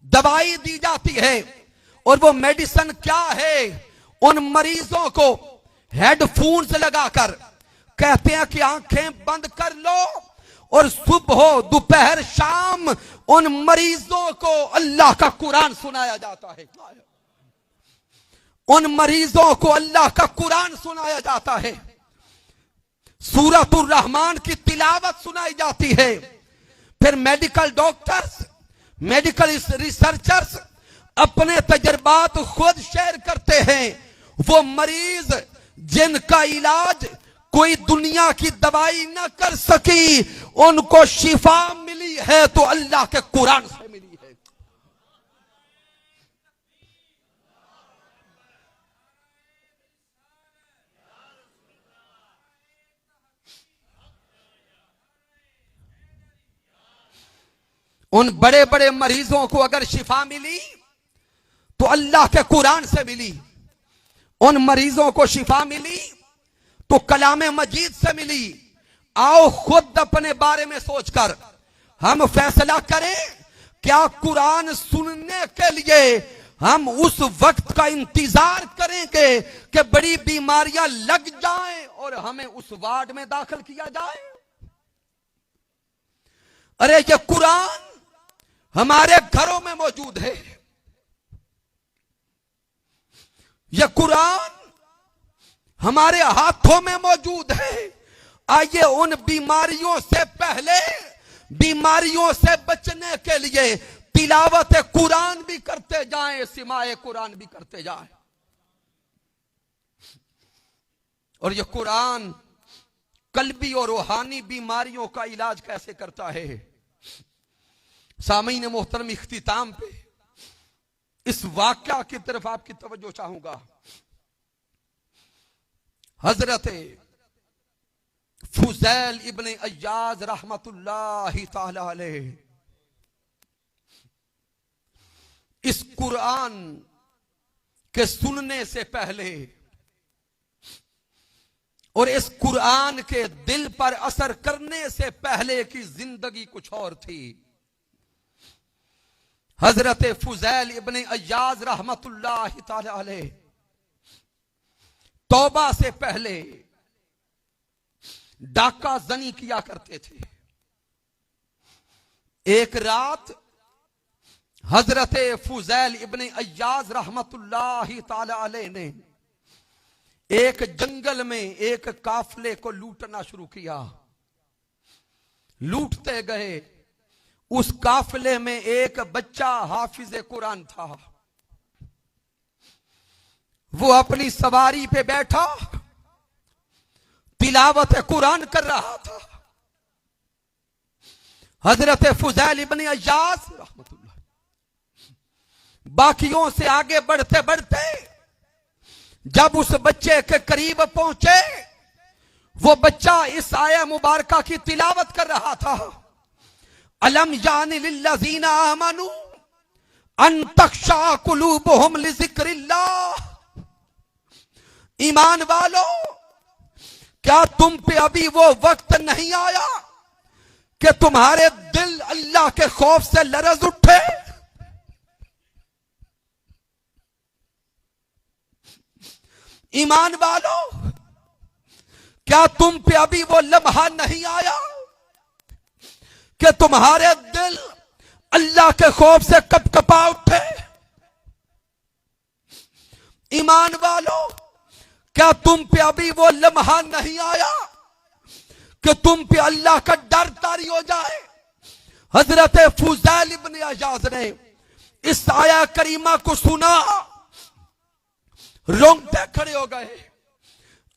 दवाई दी जाती है। और वो मेडिसिन क्या है? उन मरीजों को हेडफोन्स लगाकर कहते हैं कि आंखें बंद कर लो और सुबह दोपहर शाम उन मरीजों को अल्लाह का कुरान सुनाया जाता है। उन मरीजों को अल्लाह का कुरान सुनाया जाता है, सूरतुर रहमान की तिलावत सुनाई जाती है। फिर मेडिकल डॉक्टर्स, मेडिकल रिसर्चर्स अपने तजर्बात खुद शेयर करते हैं। वो मरीज जिनका इलाज कोई दुनिया की दवाई न कर सकी, उनको शिफा मिली है तो अल्लाह के कुरान से मिली है। उन बड़े बड़े मरीजों को अगर शिफा मिली तो अल्लाह के कुरान से मिली। उन मरीजों को शिफा मिली तो कलामे मजीद से मिली। आओ खुद अपने बारे में सोचकर हम फैसला करें, क्या कुरान सुनने के लिए हम उस वक्त का इंतजार करेंगे कि बड़ी बीमारियां लग जाएं और हमें उस वार्ड में दाखिल किया जाए? अरे ये कुरान हमारे घरों में मौजूद है, यह कुरान हमारे हाथों में मौजूद है। आइए उन बीमारियों से पहले बीमारियों से बचने के लिए तिलावत कुरान भी करते जाएं, सिमाए कुरान भी करते जाएं। और यह कुरान कल्बी और रूहानी बीमारियों का इलाज कैसे करता है? सामीन मोहतरम, इख्तिताम पे इस वाक़या की तरफ आपकी तवज्जो चाहूंगा। हजरत फुज़ैल इब्ने अय्याज रहमतुल्लाहि ताला अलैह इस कुरान के सुनने से पहले और इस कुरान के दिल पर असर करने से पहले की जिंदगी कुछ और थी। हजरत फुज़ैल इब्ने अय्याज रहमतुल्लाहि ताला अलैह तौबा से पहले डाका जनी किया करते थे। एक रात हजरत फुज़ैल इब्ने अय्याज रहमतुल्लाहि ताला अलैह ने एक जंगल में एक काफले को लूटना शुरू किया। लूटते गए, उस काफले में एक बच्चा हाफिज कुरान था। वो अपनी सवारी पे बैठा तिलावत कुरान कर रहा था। हजरत फुज़ैल इब्ने अय्याज रहमतुल्लाह बाकियों से आगे बढ़ते बढ़ते जब उस बच्चे के करीब पहुंचे, वो बच्चा इस आया मुबारका की तिलावत कर रहा था। अलम यानी लिल्लज़ीना आमनू अन तख्शा कुलूबुहुम लिज़िक्रिल्लाह। ईमान वालों, क्या तुम पे अभी वो वक्त नहीं आया कि तुम्हारे दिल अल्लाह के खौफ से लरज उठे? ईमान वालों, क्या तुम पे अभी वो लम्हा नहीं आया कि तुम्हारे दिल अल्लाह के खौफ से कपकपा उठे? ईमान वालों, क्या तुम पे अभी वो लम्हा नहीं आया कि तुम पे अल्लाह का डर तारी हो जाए? हजरत फुज़ैल इब्ने अय्याज ने इस आया करीमा को सुना, रोंगटे खड़े हो गए,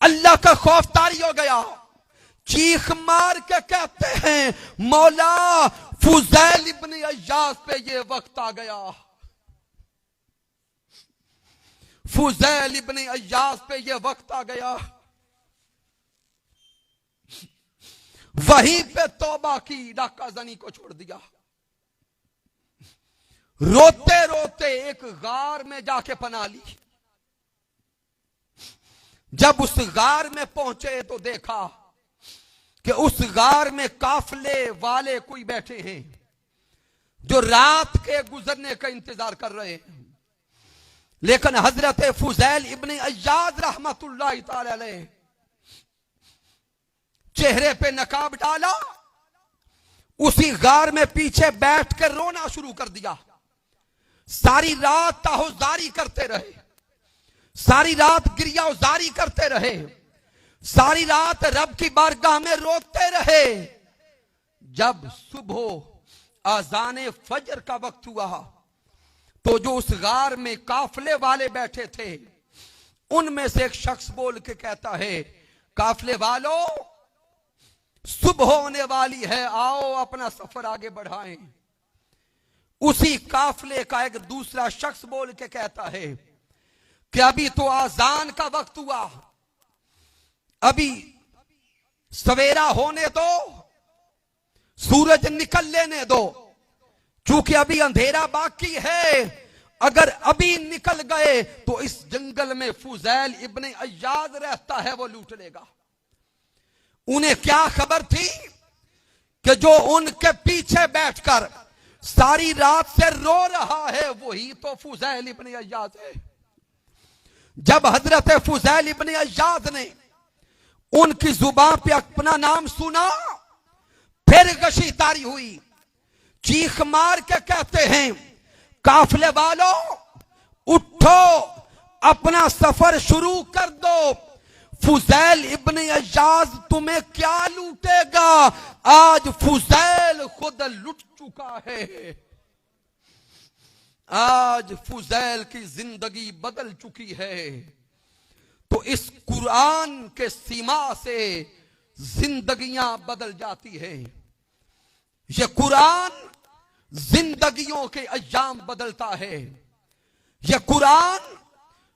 अल्लाह का खौफ तारी हो गया। चीख मार के कहते हैं, मौला फुज़ैल इब्ने अय्याज पे ये वक्त आ गया। फुज़ैल इब्ने अय्याज पे ये वक्त आ गया। वहीं पे तौबा की, डाका जनी को छोड़ दिया। रोते रोते एक गार में जाके पनाह ली। जब उस गार में पहुंचे तो देखा कि उस गार में काफले वाले कोई बैठे हैं जो रात के गुजरने का इंतजार कर रहे हैं। लेकिन हजरत फुजैल इब्ने अय्याज रहमतुल्लाह तआला अलैह चेहरे पे नकाब डाला, उसी गार में पीछे बैठ कर रोना शुरू कर दिया। सारी रात ताहुजारी करते रहे, सारी रात गिरियाजारी करते रहे, सारी रात रब की बारगाह में रोते रहे। जब सुबह आजाने फजर का वक्त हुआ तो जो उस गार में काफले वाले बैठे थे उनमें से एक शख्स बोल के कहता है, काफले वालों सुबह होने वाली है, आओ अपना सफर आगे बढ़ाएं। उसी काफले का एक दूसरा शख्स बोल के कहता है कि अभी तो आजान का वक्त हुआ, अभी सवेरा होने दो, सूरज निकल लेने दो, चूंकि अभी अंधेरा बाकी है। अगर अभी निकल गए तो इस जंगल में फुजैल इब्ने अय्याज रहता है, वो लूट लेगा। उन्हें क्या खबर थी कि जो उनके पीछे बैठकर सारी रात से रो रहा है वही तो फुजैल इब्ने अय्याज है। जब हजरत फुजैल इब्ने अय्याज ने उनकी जुबान पे अपना नाम सुना, फिर गशी तारी हुई, चीख मार के कहते हैं, काफले वालों उठो, अपना सफर शुरू कर दो। फुजैल इब्ने अय्याज तुम्हें क्या लूटेगा, आज फुजैल खुद लुट चुका है। आज फुजैल की जिंदगी बदल चुकी है। तो इस कुरान के सीमा से जिंदगियां बदल जाती है। यह कुरान जिंदगियों के अय्याम बदलता है। यह कुरान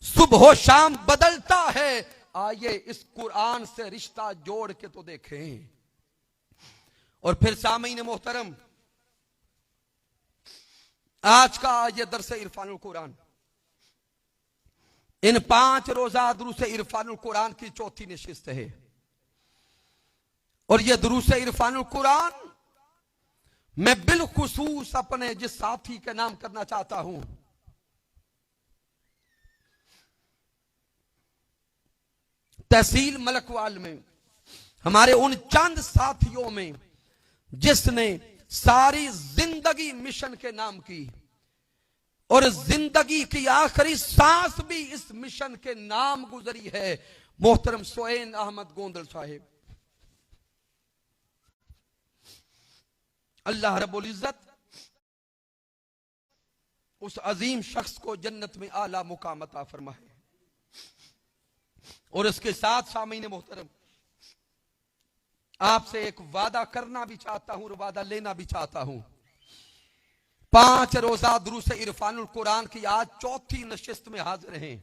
सुबह शाम बदलता है। आइए इस कुरान से रिश्ता जोड़ के तो देखें। और फिर सामीन मोहतरम, आज का ये दरस इरफानुल कुरान, इन 5 रोजा दुरूस इरफानुल कुरान की चौथी नशिस्त है। और यह दुरूस इरफानुल कुरान मैं बिलखुसूस अपने जिस साथी का नाम करना चाहता हूं, तहसील मलकवाल में हमारे उन चंद साथियों में जिसने सारी जिंदगी मिशन के नाम की और जिंदगी की आखिरी सांस भी इस मिशन के नाम गुजरी है, मोहतरम सोहेन अहमद गोंदल साहिब। अल्लाह रब्बुल इज्जत उस अजीम शख्स को जन्नत में आला मुकाम अता फरमाए। और इसके साथ सामीन मोहतरम, आपसे एक वादा करना भी चाहता हूं और वादा लेना भी चाहता हूं। 5 रोजा दुरूस इरफानुल कुरान की आज चौथी नशिस्त में हाजिर हैं।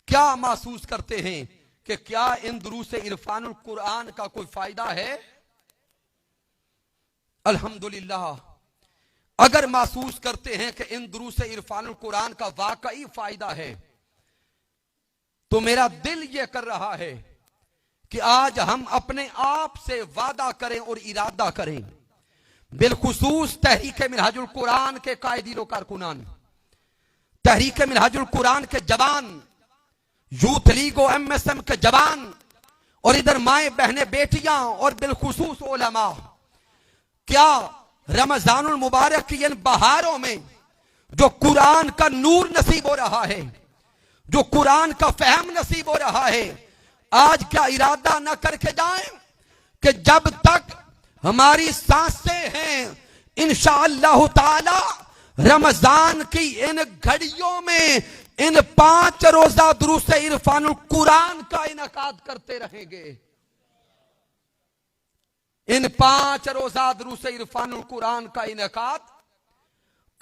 क्या महसूस करते हैं कि क्या इन दुरूस इरफानुल कुरान का कोई फायदा है? अल्हम्दुलिल्लाह, अगर महसूस करते हैं कि इन दुरूस इरफानुल कुरान का वाकई फायदा है तो मेरा दिल यह कर रहा है कि आज हम अपने आप से वादा करें और इरादा करें, बिलखुसूस तहरीक मिनहाजुल कुरान के कायदीन और कारकुनान, तहरीक मिनहाजुल कुरान के जवान, यूथ लीग और MSM के जवान, और इधर माए बहने बेटियां और बिलखुसूस उलमा, क्या रमजानुल मुबारक की इन बहारों में जो कुरान का नूर नसीब हो रहा है, जो कुरान का फहम नसीब हो रहा है, आज क्या इरादा न करके जाएं कि जब तक हमारी सांसें हैं इंशाअल्लाह ताला रमजान की इन घड़ियों में इन 5 रोजा दुरूस इरफानुल कुरान का इनकाद करते रहेंगे। इन 5 रोजा दुरूस इरफानुल कुरान का इनकाद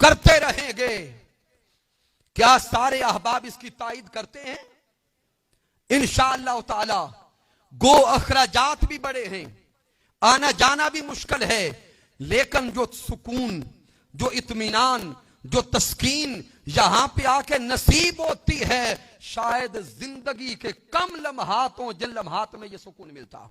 करते रहेंगे। क्या सारे अहबाब इसकी तायद करते हैं? इंशाअल्लाह ताला। गो अखराजात भी बड़े हैं, आना जाना भी मुश्किल है, लेकिन जो सुकून, जो इत्मीनान, जो तस्कीन यहां पे आके नसीब होती है, शायद जिंदगी के कम लम्हातों जिन लम्हात में यह सुकून मिलता।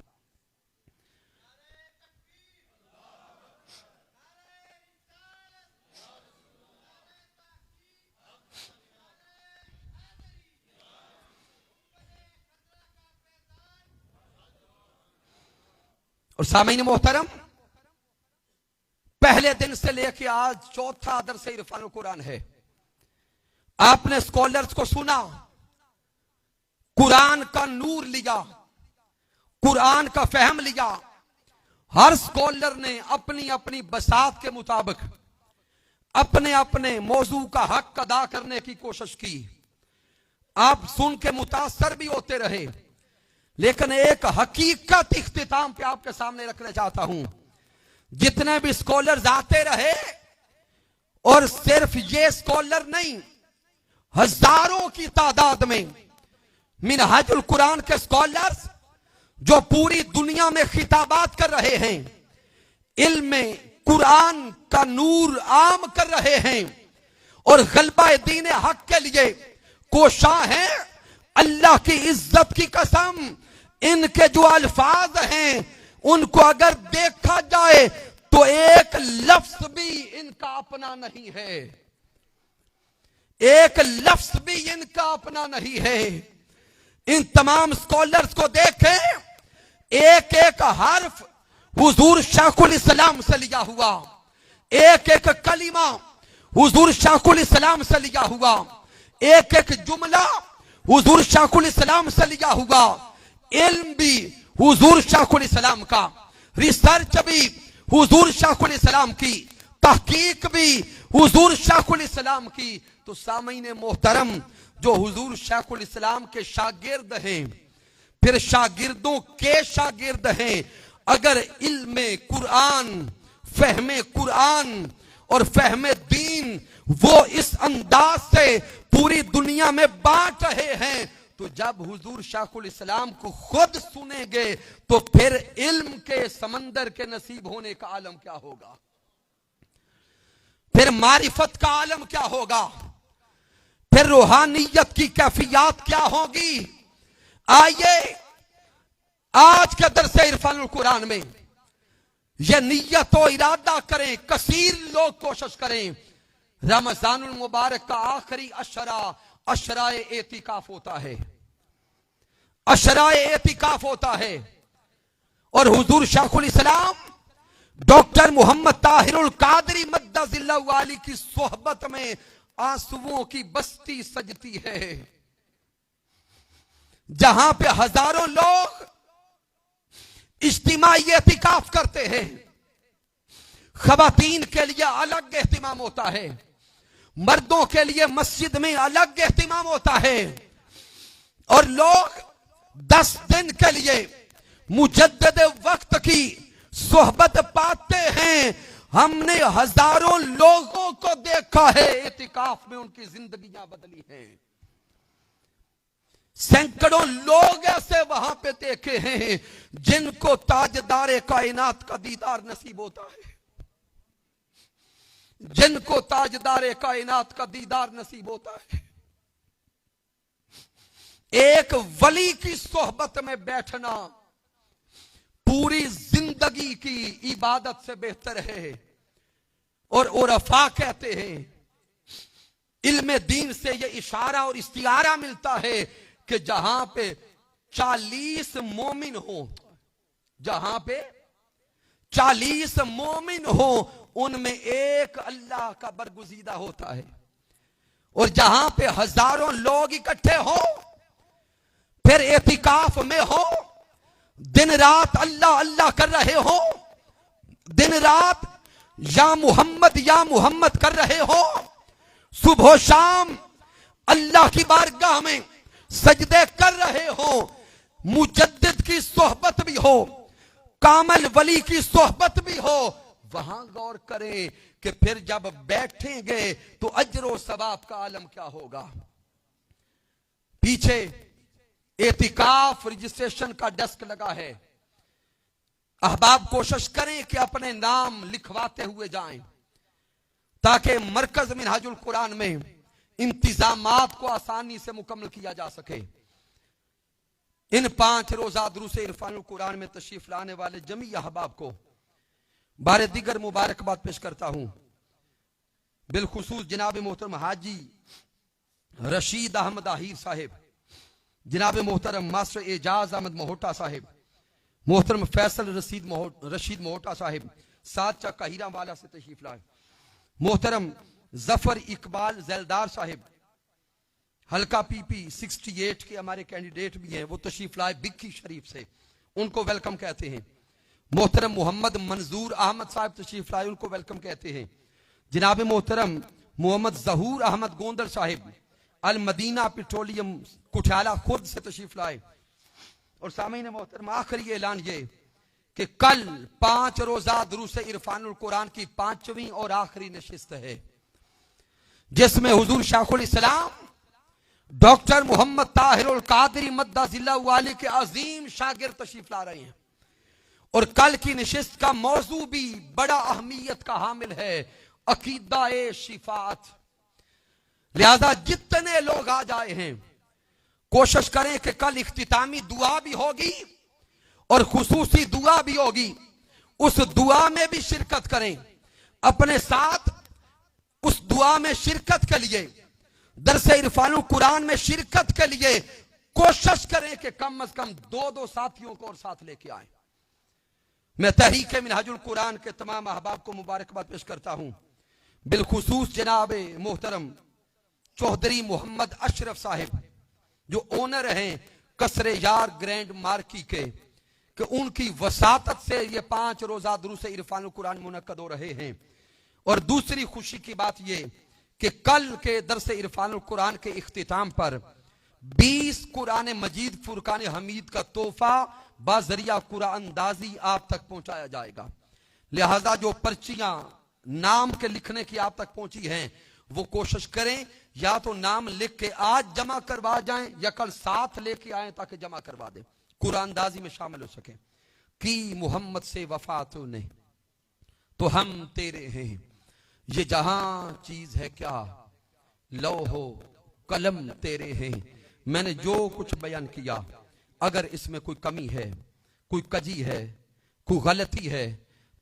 और सामीन मोहतरम, पहले दिन से लेकर आज चौथा दरस इरफानुल कुरान है। आपने स्कॉलर्स को सुना, कुरान का नूर लिया, कुरान का फहम लिया। हर स्कॉलर ने अपनी अपनी बसात के मुताबिक अपने अपने मौजू का हक अदा करने की कोशिश की। आप सुन के मुतासर भी होते रहे, लेकिन एक हकीकत इख्तिताम पे आपके सामने रखना चाहता हूं। जितने भी स्कॉलर्स आते रहे, और सिर्फ ये स्कॉलर नहीं, हजारों की तादाद में मिनहाजुल कुरान के स्कॉलर्स जो पूरी दुनिया में खिताबात कर रहे हैं, इल्म में कुरान का नूर आम कर रहे हैं और गलबा दीन हक के लिए कोशा हैं। अल्लाह की इज्जत की कसम, इनके जो अल्फाज हैं उनको अगर देखा जाए तो एक लफ्ज भी इनका अपना नहीं है, एक लफ्ज भी इनका अपना नहीं है। इन तमाम स्कॉलर्स को देखें, एक एक हर्फ हुजूर शाखुल इस्लाम से लिया हुआ, एक एक कलिमा हुजूर शाखुल इस्लाम से लिया हुआ, एक एक जुमला हुजूर शाखुल इस्लाम से लिया हुआ। इल्म भी हुजूर शाखुल इस्लाम का, रिसर्च भी हुजूर शाखुल इस्लाम की, तहकीक भी हुजूर शाखुल इस्लाम की। तो सामीन मोहतरम, जो हुजूर शाखुल इस्लाम के शागिर्द हैं, फिर शागिर्दों के शागिर्द हैं, अगर इल्म कुरान, फहमे कुरान और फहमे दीन वो इस अंदाज से पूरी दुनिया में बांट रहे हैं, तो जब हुजूर शाखुल इस्लाम को खुद सुनेंगे तो फिर इल्म के समंदर के नसीब होने का आलम क्या होगा, फिर मारिफत का आलम क्या होगा, फिर रूहानियत की कैफियत क्या होगी। आइए आज के दरस इरफानुल कुरान में यह नियत और इरादा करें, कसीर लोग कोशिश करें। रमजानुल मुबारक का आखिरी अशरा अशराए एतिकाफ होता है, अशराए एतिकाफ होता है। और हुजूर शाखुल इस्लाम डॉक्टर मोहम्मद ताहिरुल कादरी मद्दजिल्लाहु वाली की सोहबत में आंसुओं की बस्ती सजती है, जहां पे हजारों लोग इज्तिमाई एतिकाफ करते हैं। खवातीन के लिए अलग एहतिमाम होता है, मर्दों के लिए मस्जिद में अलग एहतिमाम होता है, और लोग 10 दिन के लिए मुजद्दद वक्त की सोहबत पाते हैं। हमने हजारों लोगों को देखा है, एतिकाफ में उनकी जिंदगियां बदली हैं। सैकड़ों लोग ऐसे वहां पे देखे हैं जिनको ताजदारे कायनात का दीदार नसीब होता है, जिनको ताजदारे कायनात का दीदार नसीब होता है। एक वली की सोहबत में बैठना पूरी जिंदगी की इबादत से बेहतर है। और उरफा कहते हैं, इल्म दीन से यह इशारा और इस्तिआरा मिलता है कि जहां पे 40 मोमिन हो, जहां पे 40 मोमिन हो, उनमें एक अल्लाह का बरगुजीदा होता है। और जहां पे हजारों लोग इकट्ठे हो, फिर एतिकाफ में हो, दिन रात अल्लाह अल्लाह कर रहे हो, दिन रात या मुहम्मद कर रहे हो, सुबह शाम अल्लाह की बारगाह में सजदे कर रहे हो, मुजद्दिद की सोहबत भी हो, कामल वली की सोहबत भी हो, वहां गौर करें कि फिर जब बैठेंगे तो अजर सवाब का आलम क्या होगा। पीछे एतिकाफ रजिस्ट्रेशन का डेस्क लगा है, अहबाब कोशिश करें कि अपने नाम लिखवाते हुए जाएं, ताकि मरकज मिनहाजुल कुरान में इंतजामात को आसानी से मुकम्मल किया जा सके। इन 5 रोजा दुरूस इरफानुल कुरान में तशरीफ लाने वाले जमी अहबाब को बारे दीगर मुबारकबाद पेश करता हूं। बिलखुसूस जनाब मोहतरम हाजी रशीद अहमद आहिर साहिब, जनाब मोहतरम मास्टर एजाज अहमद महोटा साहिब, मोहतरम फैसल रशीद मोहटा साहिब सादचा कहीरा वाला से तशरीफ लाए। मोहतरम जफर इकबाल जैलदार साहिब हल्का पीपी 68 के हमारे कैंडिडेट भी हैं, वो तशरीफ लाए बिक्की शरीफ से, उनको वेलकम कहते हैं। मोहतरम मोहम्मद मंजूर अहमद साहब तशरीफ लाए, उनको वेलकम कहते हैं। जनाब मोहतरम मोहम्मद जहूर अहमद गोंदर साहिब अल मदीना पेट्रोलियम कुठाला खुर्द से तशरीफ लाए। और सामीन मोहतरम आखिरी ऐलान ये कि कल 5 रोजा दुरूस इरफानुल कुरान की 5वीं और आखिरी नशिस्त है, जिसमें हुजूर शाखुल इस्लाम डॉक्टर मोहम्मद ताहिरुल कादरी मद्दाजिल्लाहु वाली के अजीम शागिर्द तशरीफ ला रहे हैं। और कल की नशिस्त का मौजू भी बड़ा अहमियत का हामिल है, अकीदा ए शिफात। लिहाजा जितने लोग आ जाए हैं कोशिश करें कि कल इख्तितामी दुआ भी होगी और खुसूसी दुआ भी होगी, उस दुआ में भी शिरकत करें। अपने साथ उस दुआ में शिरकत के लिए, दरस इरफानुल कुरान में शिरकत के लिए कोशिश करें कि कम से कम 2-2 साथियों को और साथ लेके आए। मैं तहरीक मिनहाजुल कुरान के तमाम अहबाब को मुबारकबाद पेश करता हूं, बिलखुसूस जनाब मोहतरम चौधरी मोहम्मद अशरफ साहिब जो ओनर हैं कसरे यार ग्रैंड मार्की के, कि उनकी वसातत से ये 5 रोजा दुरूस इरफानुल कुरान मुनक्कद हो रहे हैं। और दूसरी खुशी की बात ये कि कल के दरस इरफानुल कुरान के इख्तिताम पर 20 कुरान मजीद फुरकान हमीद का तोहफा बाजरिया कुरान अंदाजी आप तक पहुंचाया जाएगा। लिहाजा जो पर्चियां नाम के लिखने की आप तक पहुंची हैं, वो कोशिश करें या तो नाम लिख के आज जमा करवा जाएं या कल साथ लेके आए ताकि जमा करवा दें, कुरान अंदाजी में शामिल हो सके। कि मोहम्मद से वफा तो नहीं तो हम तेरे हैं, ये जहां चीज है क्या लौहो कलम तेरे हैं। मैंने जो कुछ बयान किया अगर इसमें कोई कमी है, कोई कजी है, कोई गलती है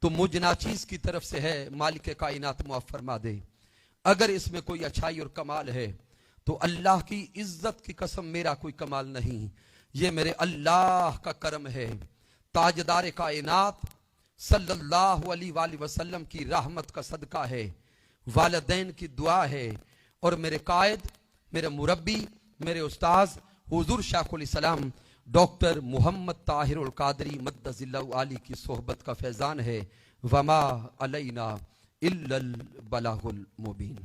तो मुझ नाचीज की तरफ से है, मालिक कायनात मुआफ फरमा दे। अगर इसमें कोई अच्छाई और कमाल है तो अल्लाह की इज्जत की कसम मेरा कोई कमाल नहीं, ये मेरे अल्लाह का करम है। ताजदार कायनात सल्लल्लाहु अलैहि वसल्लम की रहमत का सदका है, वालिदैन की दुआ है, और मेरे कायद, मेरे मुरब्बी, मेरे उस्ताज हुजूर शाखुल इस्लाम डॉक्टर मोहम्मद ताहिरुल कादरी मद्दाजिल्लाहु आली की सोहबत का फैजान है। वमा अलैना इल्लल बलागुल मुबीन।